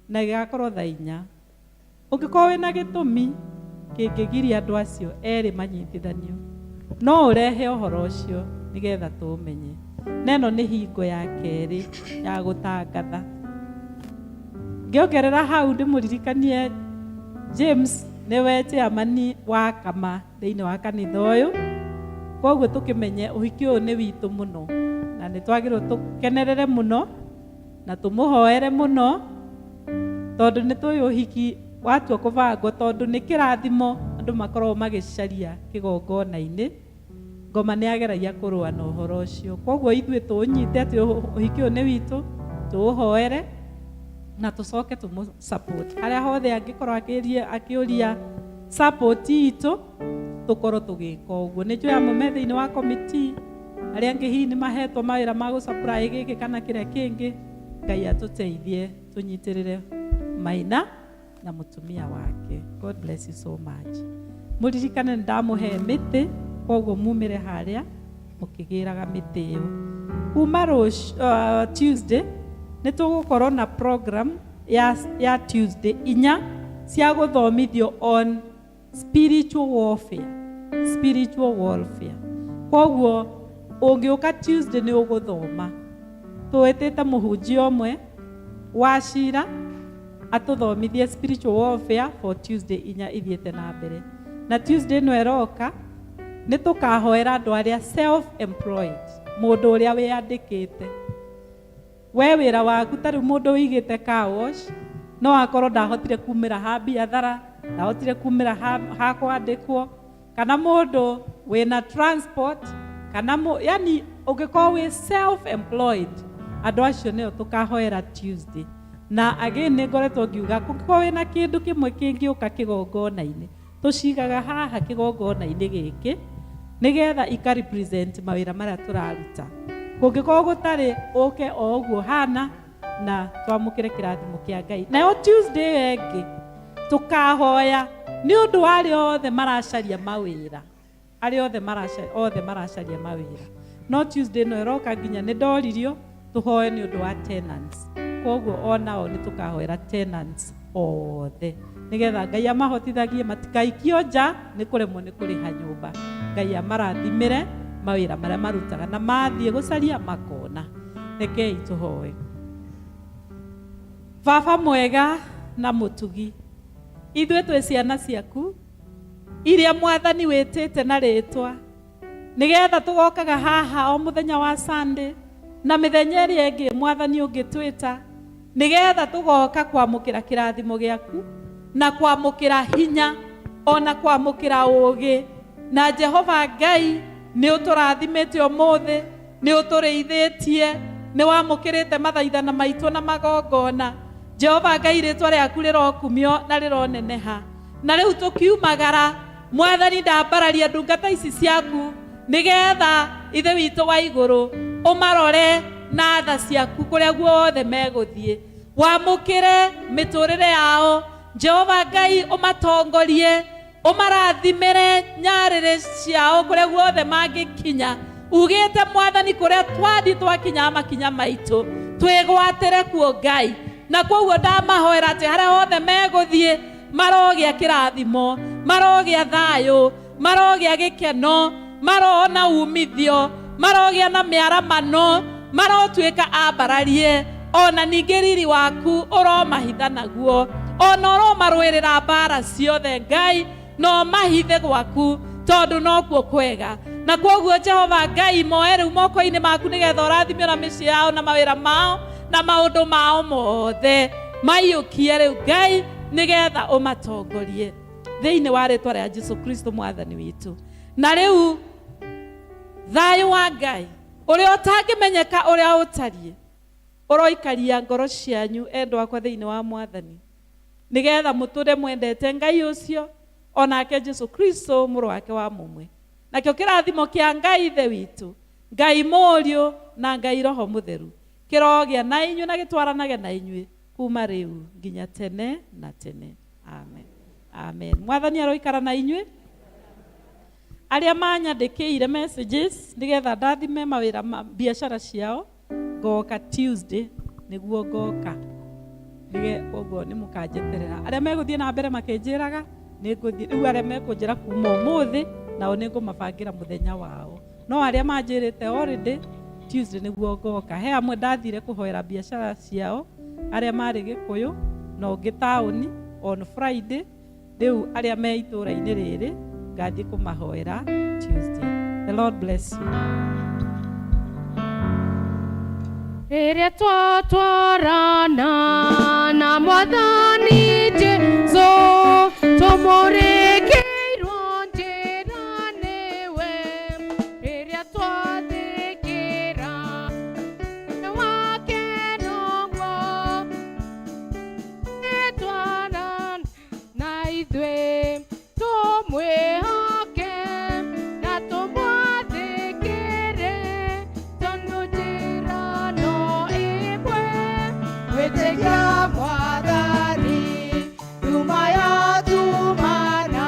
Speaker 4: na gĩgakorwo thaa 4. Ũngĩkorwo wĩna gĩtũmi kĩngĩgiria andũ acio erĩ manyitithanio, no ũrehe ũhoro ũcio nĩgetha tũmenye. Neno nĩ hingo ya kerĩ ya gũtangatha. Ngĩongerera hau ndĩmũririkanie James nĩwe chairman wa kama thĩinĩ wa kanitha ũyũ, koguo tũkĩmenye ũhiki ũyũ nĩ witũ mũno na nĩ twagĩrĩirwo tũkenerere mũno na tũmũhoere mũno, tondũ nĩ tũĩ ũhiki watua kũbangwo tondũ nĩ kĩrathimo andũ makoragwo magĩcaria kĩgongona-inĩ. Ngoma nĩ ageragia kũrũa na ũhoro ũcio, koguo ithuĩ tũnyite atĩ ũhiki ũyũ nĩ witũ, tũũhoere na tũcoke tũmũ-support. Harĩa hothe angĩkorwo akĩũria support itũ, tũkorwo tũgĩka ũguo. Nĩ njũĩ amwe me thĩinĩ wa committee, arĩa angĩ hihi nĩ mahetwo mawĩra ma gũ-supply gĩkĩ kana kĩrĩa kĩngĩ. Ngai atũteithie tũnyitĩrĩre Maina na mũtumia wake. God bless you so much. Mũririkane nĩ ndamũhe mĩtĩ, koguo mumĩre harĩa mũkĩgĩraga mĩtĩ ĩyo. Kuma Tuesday nitugukorwo na program ya Tuesday inya cia guthomithio on spiritual warfare. Koguo ungiuka Tuesday ni uguthoma. Tuwetete muhunjia omwe wa Shira atuthomithie spiritual warfare for Tuesday inya ithiete na mbere. Na Tuesday no eroka nitukahoera andu aria self-employed, mundu uria wiyandikite. We wira waku tari mundu wigite car wash, no akorwo ndahotire kumira ha biathara, ndahotire kumira ha kwandikwo, kana mundu wina transport, kana yani ungikorwo wi self-employed, andu acio nio tukahoera Tuesday. Na again ningoretwo ngiuga kungikorwo wina kindu kimwe kingiuka kigongona-ini, tucigaga haha kigongona-ini giki nigetha ika represent mawira maria turaruta. Kungikorwo gutari uke o uguo hana na twamukire kirathimo kia Ngai. Nayo Tuesday engi tukahoya ni undu ari othe maracaria mawira, ari othe maracaria mawira. No Tuesday no eroka nginya ni ndoririo tuhoe ni undu wa tenants. Koguo onao ni tukahoera tenants othe nigetha Ngai amahotithagie matikaikio nja ni kuremwo ni kuriha nyumba. Ngai amarathimire mawira maria marutaga na mathie gucaria makona. Rekei tuhoe. Baba mwega na mutugi, ithuĩ twĩ ciana ciaku iria Mwathani wĩtĩte na rĩtwa, nigetha tugokaga haha o muthenya wa Sunday na mĩthenya ĩrĩa ĩngĩ Mwathani ũngĩtwĩta, nigetha tugoka kwamũkĩra kĩrathimo gĩaku na kwamũkĩra hinya ona kwamũkĩra ũũgĩ. Na Jehova Ngai nĩ ũtũrathimĩte ũmũthĩ, nĩ ũtũrĩithĩtie, nĩ wamũkĩrĩte mathaithana maitũ na magongona. Jehova Ngai rĩtwa rĩaku rĩrokumio na rĩroneneha. Na rĩu tũkiumagara Mwathani ndambararia ndungata ici ciaku nigetha ithe witũ wa igũrũ ũmarore na tha ciaku kũrĩa guothe megũthiĩ, wamũkĩre mĩtũrĩre yao. Jehova Ngai ũmatongorie, ũmarathimĩre nyarĩrĩ ciao kũrĩa guothe mangĩkinya. Ugĩte Mwathani kũrĩa twathi twakinya makinya maitũ twĩgwatĩre kuo Ngai. Na koguo ndamahoera atĩ harĩa hothe megũthiĩ marogĩa kĩrathimo, marogĩa thayũ, marogĩa gĩkeno, marona umithio, marogĩa na mĩaramano, marotuĩka ambararie. Ona ningĩ riri waku ũromahitha naguo, ona ũromarũĩrĩra mbara ciothe Ngai, no mahithe gwaku tondũ nokuo kwega. Na koguo Jehova Ngai moe rĩu moko-inĩ maku nigetha ũrathimio na mĩciĩ yao na mawĩra mao na maũndũ mao mothe maiyũkie rĩu Ngai nigetha ũmatongorie thĩinĩ wa rĩtwa rĩa Jesũ Kristo Mwathani witũ. Na rĩu thayũ wa Ngai ũrĩa ũtangĩmenyeka ũrĩa ũtariĩ ũroikaria ngoro cianyu endwa akwa thĩinĩ wa Mwathani, nigetha mũtũre mwendete Ngai ũcio onake Jesũ Kristo mũrũ wake wa mũmwe. Nakĩo kĩrathimo kĩa Ngai ithe witũ, Ngai Mũriũ na Ngai Roho Mũtheru kĩrogĩa na inyuĩ na gĩtwaranage na inyuĩ kuma rĩu nginya tene na tene. Amen. Amen. Mwathani aroikara na inyuĩ. Arĩa manyandĩkĩire messages nigetha ndathime mawĩra biacara ciao, ngoka Tuesday nĩguo ngoka. Ũguo nĩ mũkanjeterera. Arĩa megũthiĩ na mbere makĩnjĩraga nĩngũthiĩ. Rĩu arĩa mekũnjĩra kuma ũmũthĩ nao nĩngũmabangĩra mũthenya wao. No arĩa manjĩrĩte already Tuesday nĩguo ngoka. He amwe ndathire kũhoera biacara ciao arĩa marĩ Gĩkũyũ na ũngĩ taũni on Friday. Rĩu arĩa me itũũra-inĩ rĩrĩ ngathiĩ kũmahoera Tuesday. The Lord bless you.
Speaker 9: Rĩrĩa twatwarana na Mwathani Jesũ tũmũrĩkĩirwo njĩra-inĩ we, rĩrĩa twathĩkĩra wake noguo nĩtwarana na ithuĩ tũmwĩhoke na tũmwathĩkĩre tondũ njĩra no ĩmwe gwĩtĩkia Mwathani nyuma ya tumana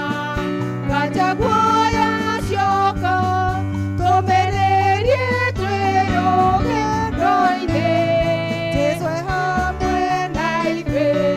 Speaker 9: kanja guoya cioko tũmĩrĩrie twĩ rũgendo-inĩ Jesũ
Speaker 2: ithuĩ